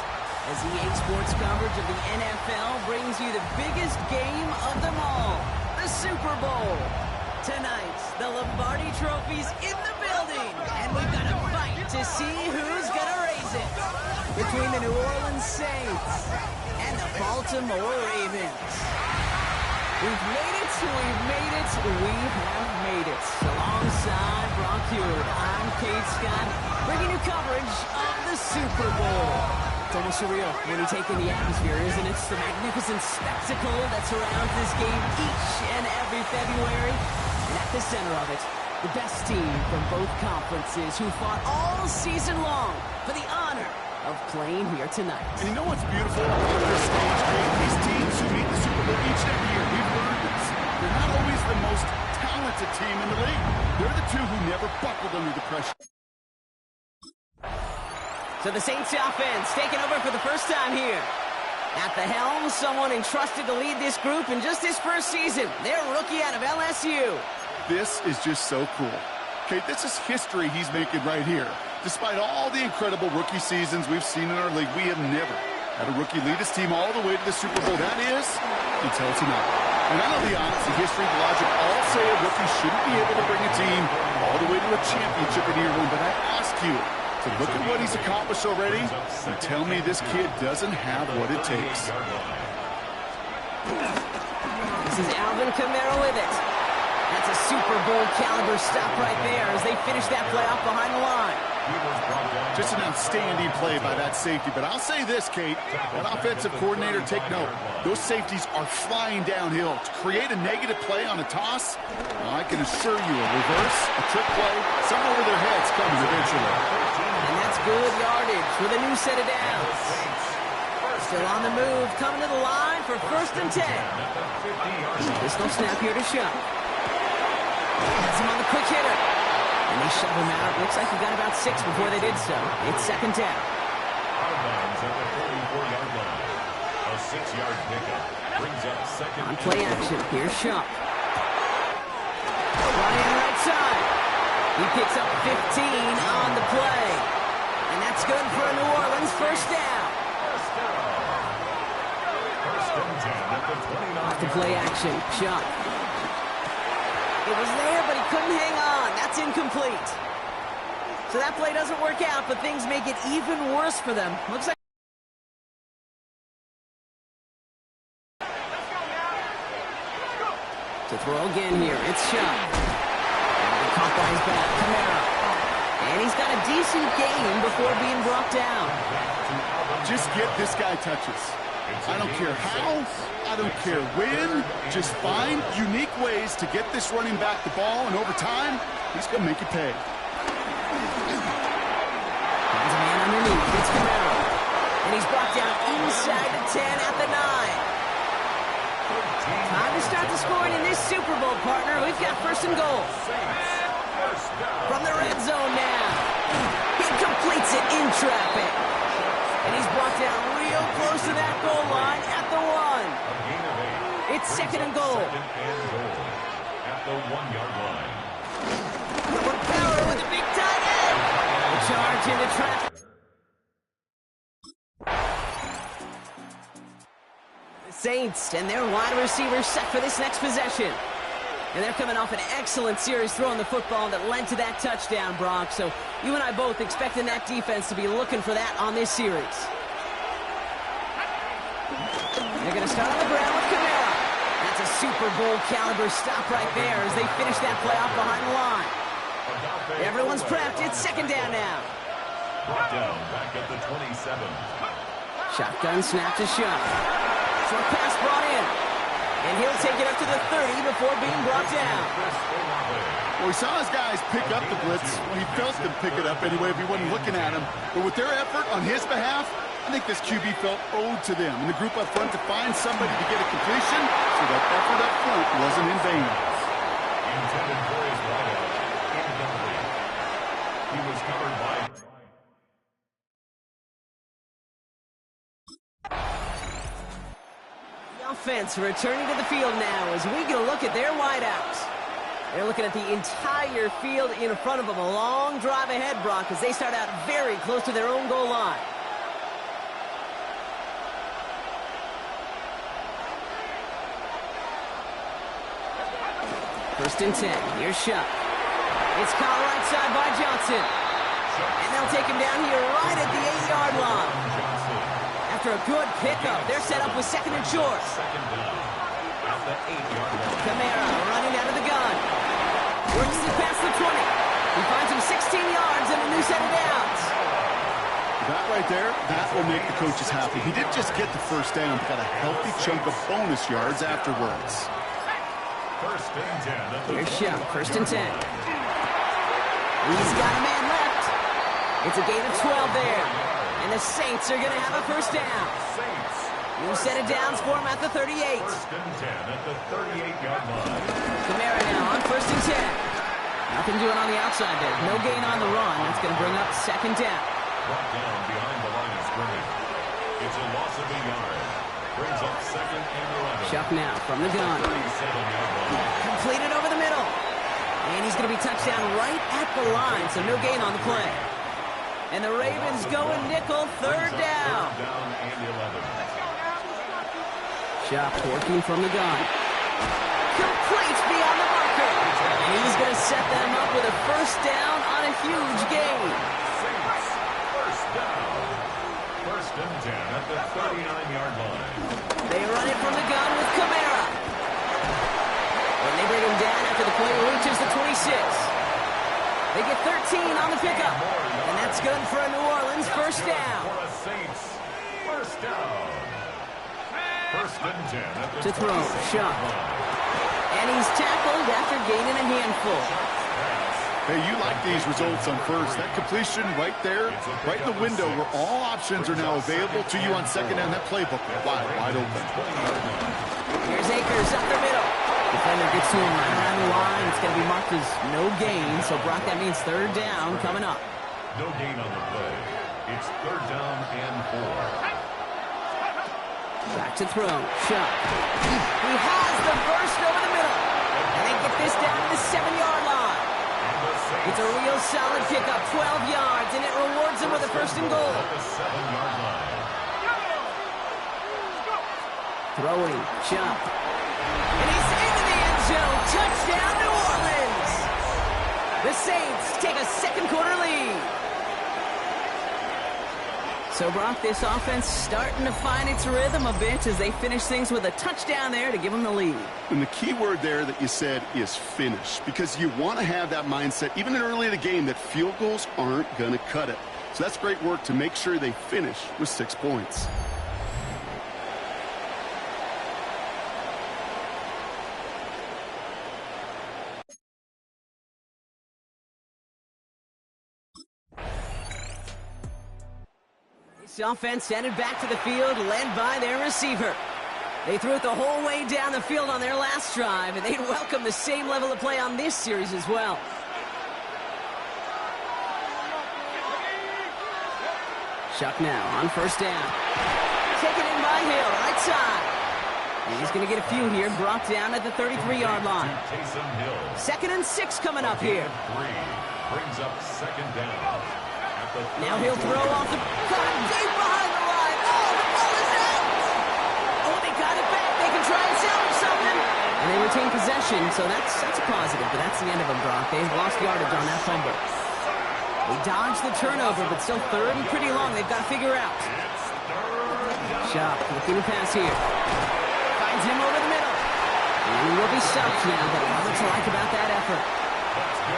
[SPEAKER 7] As EA Sports coverage of the NFL brings you the biggest game of them all, the Super Bowl. Tonight, the Lombardi Trophy's in the building, and we've got a fight to see who's gonna raise it. Between the New Orleans Saints and the Baltimore Ravens. We've made it, we've made it, we have made it. Alongside Brock Hewitt, I'm Kate Scott, bringing you coverage of the Super Bowl. It's almost surreal when you take in the atmosphere, isn't it? It's the magnificent spectacle that surrounds this game each and every February. And at the center of it, the best team from both conferences who fought all season long for the honor of playing here tonight.
[SPEAKER 8] And you know what's beautiful about this stage, Kate? These teams who meet the Super Bowl each and every year, we've learned this. They're not always the most talented team in the league. They're the two who never buckled under the pressure.
[SPEAKER 7] So the Saints offense taking over for the first time here. At the helm, someone entrusted to lead this group in just his first season. Their rookie out of LSU.
[SPEAKER 8] This is just so cool. Kate, this is history he's making right here. Despite all the incredible rookie seasons we've seen in our league, we have never had a rookie lead his team all the way to the Super Bowl. That is, until tonight. And I know the odds, the history, the logic all say a rookie shouldn't be able to bring a team all the way to a championship in year one. But I ask you to look at what he's accomplished already and tell me this kid doesn't have what it takes.
[SPEAKER 7] This is Alvin Kamara with it. That's a Super Bowl caliber stop right there as they finish that play off behind the line.
[SPEAKER 8] Just an outstanding play by that safety. But I'll say this, Kate, that offensive coordinator, take note. Those safeties are flying downhill. To create a negative play on a toss, I can assure you a reverse, a trick play, something over their heads coming eventually.
[SPEAKER 7] And that's good yardage with a new set of downs. Still on the move, coming to the line for 1st and 10. Pistol snap here to Shuck. Has him on the quick hitter. And they shove him out. Looks like he got about 6 before they did so. It's 2nd down.
[SPEAKER 6] Outbounds at the 44-yard line. A 6-yard pickup brings up 2nd.
[SPEAKER 7] On play action, here's Shuck. Running right side. He picks up 15 on the play. And that's good for a New Orleans 1st down.
[SPEAKER 6] First and 10 at the 29.
[SPEAKER 7] Off the play action, Shuck. It was there, but he couldn't hang on. That's incomplete. So that play doesn't work out, but things make it even worse for them. Looks like to throw again here. It's Shuck. Caught by his back, Kamara. And he's got a decent gain before being brought down.
[SPEAKER 8] Just get this guy touches. I don't care how, I don't care when. Just find unique ways to get this running back the ball, and over time, he's going to make you pay.
[SPEAKER 7] There's a man underneath. It's Kamara. And he's brought down inside the 10 at the 9. Time to start the scoring in this Super Bowl, partner. We've got 1st and goal. From the red zone now. He completes it in traffic. And he's brought down real close to that goal line at the 1. It's 2nd and goal.
[SPEAKER 6] At the 1-yard line.
[SPEAKER 7] Power with a big tight end. A charge into traffic. The Saints and their wide receivers set for this next possession. And they're coming off an excellent series throwing the football that led to that touchdown, Brock. So you and I both expecting that defense to be looking for that on this series. They're going to start on the ground with Kamara. That's a Super Bowl caliber stop right there as they finish that play off behind the line. Everyone's prepped. It's 2nd down now.
[SPEAKER 6] Brought down back at the 27.
[SPEAKER 7] Shotgun snap to Shuck. Short pass brought in. And he'll take it up to the 30 before being brought down.
[SPEAKER 8] Well, we saw his guys pick up the blitz. Well, he felt them pick it up anyway if he wasn't looking at him. But with their effort on his behalf, I think this QB felt owed to them. And the group up front to find somebody to get a completion, so that effort up front wasn't in vain.
[SPEAKER 6] Intended for his wideout. Incomplete. He was covered by...
[SPEAKER 7] Offense returning to the field now as we get a look at their wideouts. They're looking at the entire field in front of them. A long drive ahead, Brock, as they start out very close to their own goal line. First and 10. Here's Shuck. It's caught right side by Johnson. And they'll take him down here right at the 8-yard line. After a good pickup, they're set up with 2nd and short. Kamara running out of the gun. Works it past the 20. He finds him 16 yards and a new set of downs.
[SPEAKER 8] That right there, that will make the coaches happy. He didn't just get the 1st down, but got a healthy chunk of bonus yards afterwards.
[SPEAKER 6] First and 10.
[SPEAKER 7] Here's Shuck, 1st and 10. He's got a man left. It's a gain of 12 there. And the Saints are going to have a 1st down. New set of downs for him at the 38.
[SPEAKER 6] First and 10 at the 38-yard line.
[SPEAKER 7] Kamara now on 1st and 10. Nothing doing on the outside there. No gain on the run. That's going to bring up 2nd down.
[SPEAKER 6] Brought down behind the line of scrimmage. It's a loss of a yard. Brings up 2nd and 11.
[SPEAKER 7] Shuck now from the gun.
[SPEAKER 6] 37-yard line.
[SPEAKER 7] Completed over the middle. And he's going to be touched down right at the line, so no gain on the play. And the Ravens going nickel, third down.
[SPEAKER 6] And 11.
[SPEAKER 7] Shock working from the gun. Completes beyond the marker. And he's going to set them up with a first down on a huge gain.
[SPEAKER 6] Saints, first down. First and 10 at the 39-yard line.
[SPEAKER 7] They run it from the gun with Kamara. And they bring him down after the play reaches the 26. They get 13 on the pickup. And that's good for a New Orleans first down.
[SPEAKER 6] For a Saints, first down. First and 10 at the
[SPEAKER 7] To throw, Shock. And he's tackled after gaining a handful.
[SPEAKER 8] Hey, you like these results on first. That completion right there, right in the window where all options are now available to you on second down. That playbook wide open.
[SPEAKER 7] Here's Akers up the middle. Defender gets to him right around the line. It's going to be marked as no gain. So, Brock, that means third down coming up.
[SPEAKER 6] No gain on the play. It's third down and 4.
[SPEAKER 7] Back to throw. Shock. He has the burst over the middle. And they get this down to the 7-yard line. It's a real solid pickup, 12 yards, and it rewards him with a first and goal.
[SPEAKER 6] The 7-yard line.
[SPEAKER 7] Throwing. Shock. And he's into the end zone. Touchdown, New Orleans. The Saints take a second quarter lead. So, Brock, this offense starting to find its rhythm a bit as they finish things with a touchdown there to give them the lead.
[SPEAKER 8] And the key word there that you said is finish, because you want to have that mindset, even early in the game, that field goals aren't going to cut it. So that's great work to make sure they finish with 6 points.
[SPEAKER 7] This offense headed back to the field, led by their receiver. They threw it the whole way down the field on their last drive, and they'd welcome the same level of play on this series as well. Shock now on first down. Taken in by Hill, right side. And he's going to get a few here, brought down at the 33-yard line. Second and 6 coming up here.
[SPEAKER 6] Brings up second down.
[SPEAKER 7] Now he'll throw off the cut deep behind the line. Oh, the ball is out! Oh, they got it back. They can try and salvage something. And they retain possession, so that's a positive. But that's the end of them, Brock. They've lost yardage on that fumble. They dodged the turnover, but still third and pretty long. They've got to figure out. Shock looking to pass here. Finds him over the middle. And he will be stopped now, but a lot to like about that effort.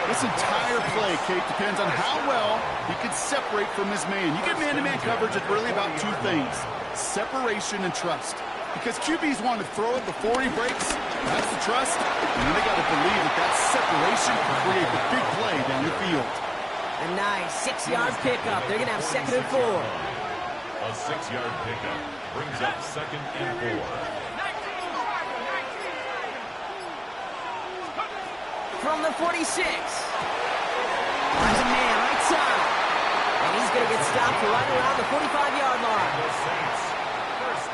[SPEAKER 8] This entire play, Kate, depends on how well he can separate from his man. You get man-to-man coverage, it's really about 2 things, separation and trust. Because QBs want to throw it before he breaks, that's the trust, and then they got to believe that separation can create the big play down the field.
[SPEAKER 7] A nice 6-yard pickup. They're going to have second and 4.
[SPEAKER 6] A 6-yard pickup brings up second and 4.
[SPEAKER 7] From the 46. There's a man right side. And he's going to get stopped right around the 45-yard line.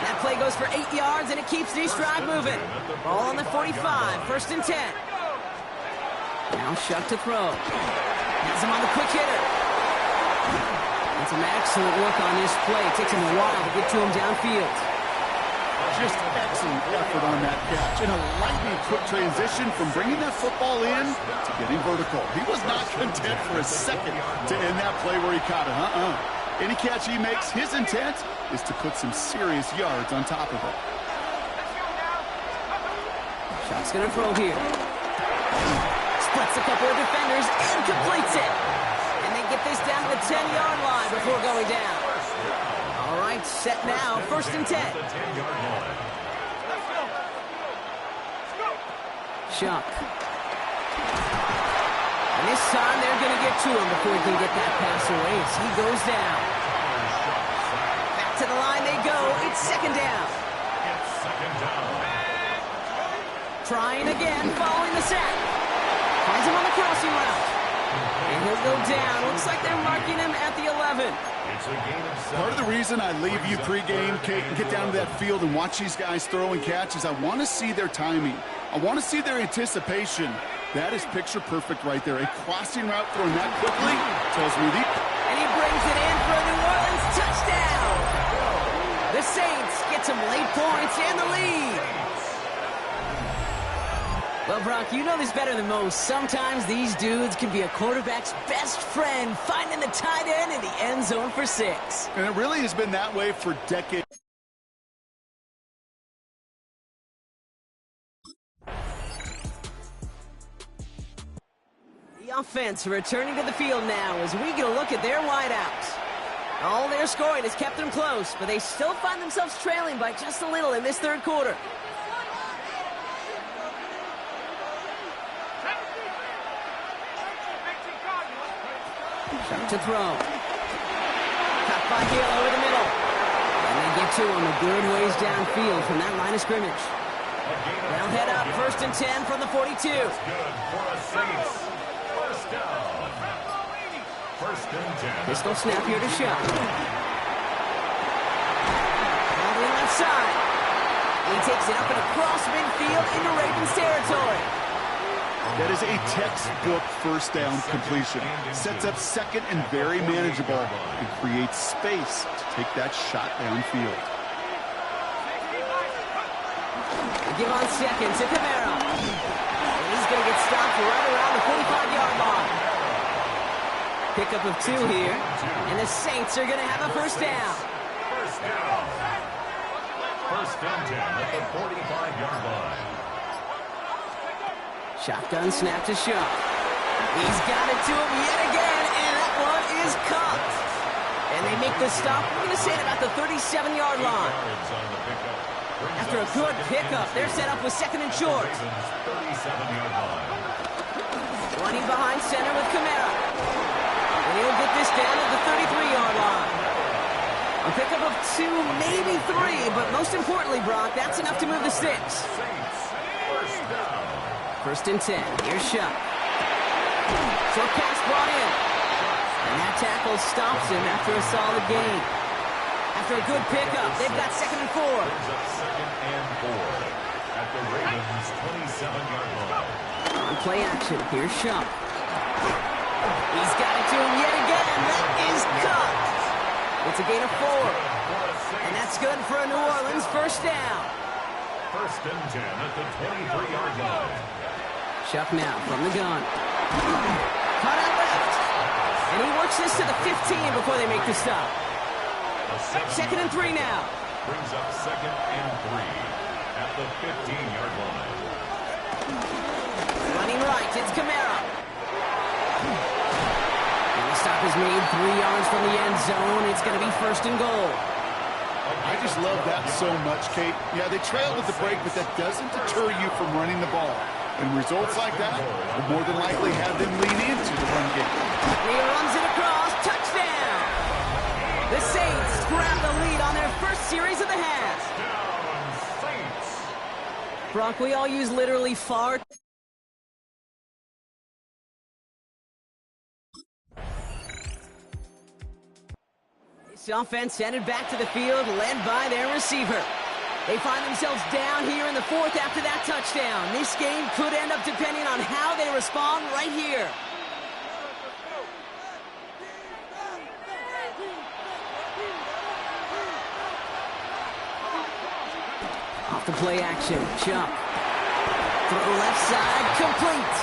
[SPEAKER 7] That play goes for 8 yards, and it keeps this drive moving. Ball on the 45, first and 10. Now Shuck to throw. Has him on the quick hitter. And some excellent work on this play. It takes him a while to get to him downfield.
[SPEAKER 8] Just excellent effort on that catch. And a lightning quick transition from bringing that football in to getting vertical. He was not content for a second to end that play where he caught it. Any catch he makes, his intent is to put some serious yards on top of it.
[SPEAKER 7] Shot's going to throw here. Splits a couple of defenders and completes it. And they get this down to the 10-yard line before going down. All right, set now, first and 10. Shock. And this time they're going to get to him before he can get that pass away as he goes down. Back to the line they go. It's second down. Trying again, following the sack. Finds him on the crossing route. And he'll go down. Looks like they're marking him at the 11.
[SPEAKER 8] Part of the reason I leave you pregame, Kate, and get down to that field and watch these guys throw and catch is I want to see their timing. I want to see their anticipation. That is picture perfect right there. A crossing route thrown that quickly tells me the...
[SPEAKER 7] And he brings it in for a New Orleans touchdown. The Saints get some late points and the lead. Well, Brock, you know this better than most. Sometimes these dudes can be a quarterback's best friend, finding the tight end in the end zone for 6.
[SPEAKER 8] And it really has been that way for decades.
[SPEAKER 7] The offense returning to the field now as we get a look at their wideouts. All their scoring has kept them close, but they still find themselves trailing by just a little in this third quarter. To throw. Caught by Hill over the middle. And they get to him a good ways downfield from that line of scrimmage. They'll head up 1st and 10 from the 42.
[SPEAKER 6] Good for a Saints. First down. 1st and 10.
[SPEAKER 7] Pistol snap here to Shuck. On the left side. He takes it up and across midfield into Ravens territory.
[SPEAKER 8] That is a textbook first down completion. Sets up second and very manageable and creates space to take that shot downfield.
[SPEAKER 7] Give on second to Camaro. And he's going to get stopped right around the 45-yard line. Pickup of 2 here. And the Saints are going to have a first down.
[SPEAKER 6] First down. 1st and 10 at the 45-yard line.
[SPEAKER 7] Shotgun snap to Shuck. He's got it to him yet again, and that one is caught. And they make the stop, we're going to say at about the 37-yard line. After a good pickup, they're set up with 2nd and short.
[SPEAKER 6] 37-yard line.
[SPEAKER 7] Running behind center with Camara. And he'll get this down at the 33-yard line. A pickup of 2, maybe 3, but most importantly, Brock, that's enough to move the 6.
[SPEAKER 6] Saints. First down.
[SPEAKER 7] 1st and 10. Here's Shuck. Short pass brought in. And that tackle stops him after a solid gain. After a good pickup, they've got 2nd and 4.
[SPEAKER 6] Brings up 2nd and 4 at the Ravens' 27-yard line.
[SPEAKER 7] On play action, here's Shuck. He's got it to him yet again, and that is cut. It's a gain of 4. And that's good for a New Orleans first down.
[SPEAKER 6] 1st and 10 at the 23-yard line.
[SPEAKER 7] Shuck now from the gun. Cut out left. And he works this to the 15 before they make the stop. 2nd and 3 now.
[SPEAKER 6] Brings up 2nd and 3 at the 15-yard line.
[SPEAKER 7] Running right, it's Camaro. And the stop is made 3 yards from the end zone. It's going to be 1st and goal.
[SPEAKER 8] I just love that so much, Kate. Yeah, they trailed with the break, but that doesn't deter you from running the ball. And results like that will more than likely have them lean into the run game.
[SPEAKER 7] He runs it across. Touchdown! The Saints grab the lead on their first series of the half. Brock, we all use literally far. This offense headed back to the field, led by their receiver. They find themselves down here in the 4th after that touchdown. This game could end up depending on how they respond right here. Off the play action, Chuck. Throw left side, complete.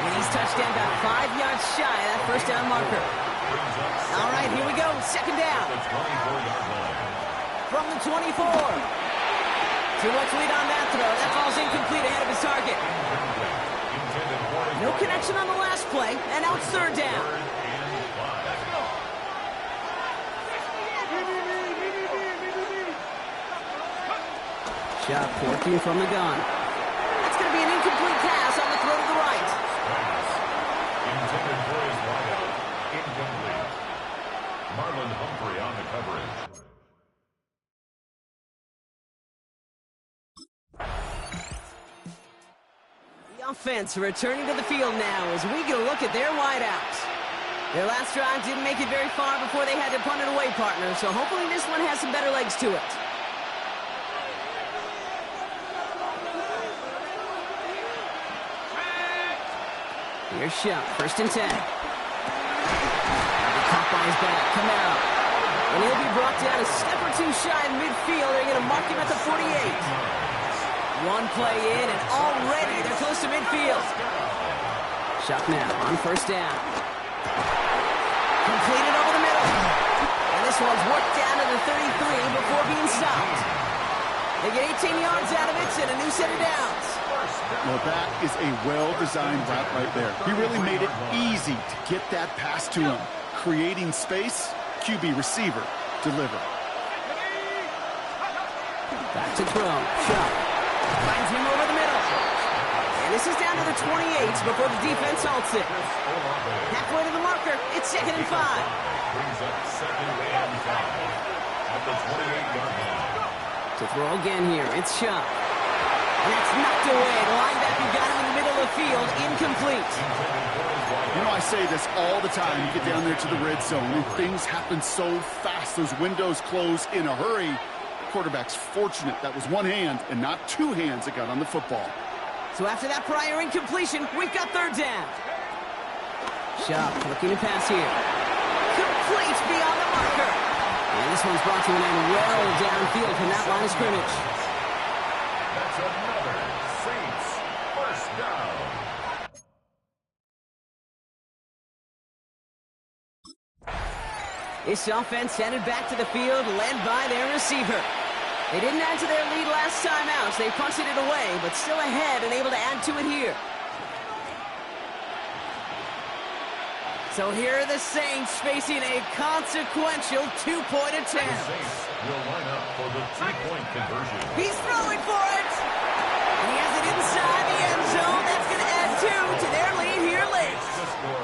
[SPEAKER 7] And he's touched down about 5 yards shy of that first down marker. All right, here we go, 2nd down. From the 24. Too much lead on that throw. That falls incomplete ahead of his target. No connection on the last play, and now it's 3rd down. Shot working from the gun. That's going to be an incomplete pass on the throw to the right.
[SPEAKER 6] Intended for his wideout. Incomplete. Marlon Humphrey on the coverage.
[SPEAKER 7] Offense returning to the field now as we get a look at their wideouts. Their last drive didn't make it very far before they had to punt it away, partner, so hopefully this one has some better legs to it. Here's Shuck, 1st and 10. Caught by his back, Camaro. And he'll be brought down a step or two shy in midfield. They're going to mark him at the 48. One play in, and already they're close to midfield. Shot now on first down. Completed over the middle. And this one's worked down to the 33 before being stopped. They get 18 yards out of it and a new set of downs.
[SPEAKER 8] Well, that is a well-designed route right there. He really made it easy to get that pass to him. Creating space, QB receiver, deliver.
[SPEAKER 7] Back to throw. Shot. Finds him over the middle. And this is down to the 28 before the defense halts it. Halfway to the marker. It's 2nd and 5.
[SPEAKER 6] Brings up 2nd and 5 at the 28-yard line.
[SPEAKER 7] To throw again here. It's Shot. And that's knocked away. The linebacker got him in the middle of the field. Incomplete.
[SPEAKER 8] You know, I say this all the time. You get down there to the red zone, and things happen so fast. Those windows close in a hurry. Quarterback's fortunate that was one hand and not two hands that got on the football.
[SPEAKER 7] So after that prior incompletion, we've got 3rd down. Shot looking to pass here. Complete beyond the marker. And this one's brought to an end well downfield from that line of scrimmage.
[SPEAKER 6] That's another Saints first down.
[SPEAKER 7] This offense headed back to the field, led by their receiver. They didn't add to their lead last time out. They punted it away, but still ahead and able to add to it here. So here are the Saints facing a consequential 2-point attempt.
[SPEAKER 6] The Saints will line up for the 2-point conversion.
[SPEAKER 7] He's throwing for it. And he has it inside the end zone. That's going to add 2 to their lead here late.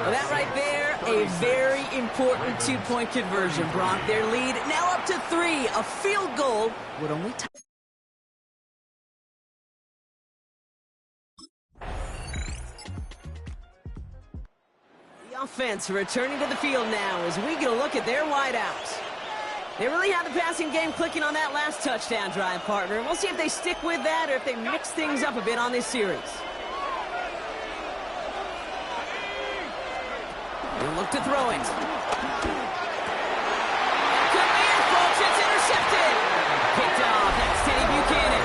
[SPEAKER 7] Well, that right there, a very important 2-point conversion. Brock, their lead now up to 3. A field goal would only tie. The offense returning to the field now as we get a look at their wideouts. They really had the passing game clicking on that last touchdown drive, partner. And we'll see if they stick with that or if they mix things up a bit on this series. They'll look to throw it. Could be it, folks. It's intercepted. Picked off. That's Teddy Buchanan.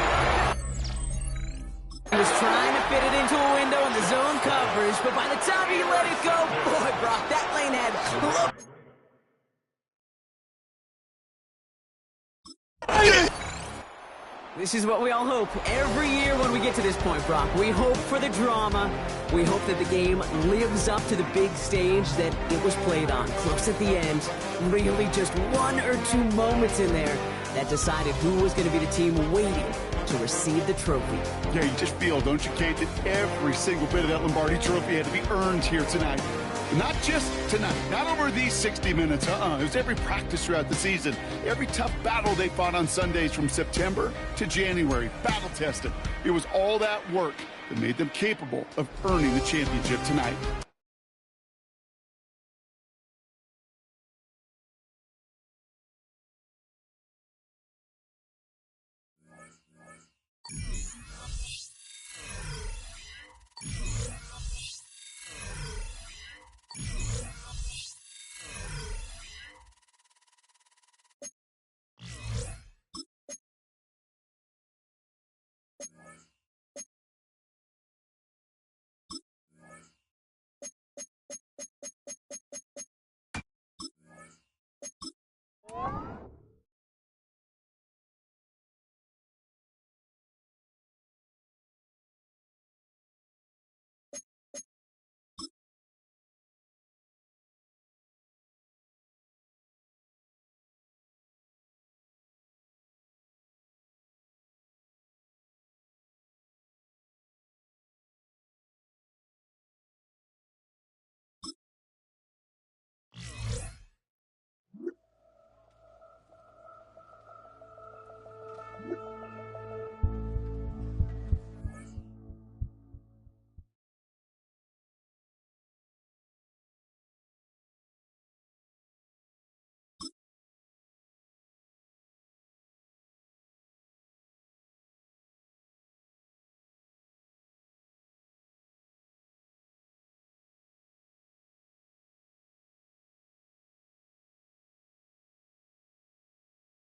[SPEAKER 7] He was trying to fit it into a window in the zone coverage, but by the time he let it go, boy, Brock, that lane had looked. This is what we all hope every year when we get to this point, Brock. We hope for the drama. We hope that the game lives up to the big stage that it was played on. Close at the end. Really just 1 or 2 moments in there that decided who was going to be the team waiting to receive the trophy.
[SPEAKER 8] Yeah, you just feel, don't you, Kate, that every single bit of that Lombardi trophy had to be earned here tonight. Not just tonight, not over these 60 minutes, It was every practice throughout the season, every tough battle they fought on Sundays from September to January, battle tested. It was all that work that made them capable of earning the championship tonight.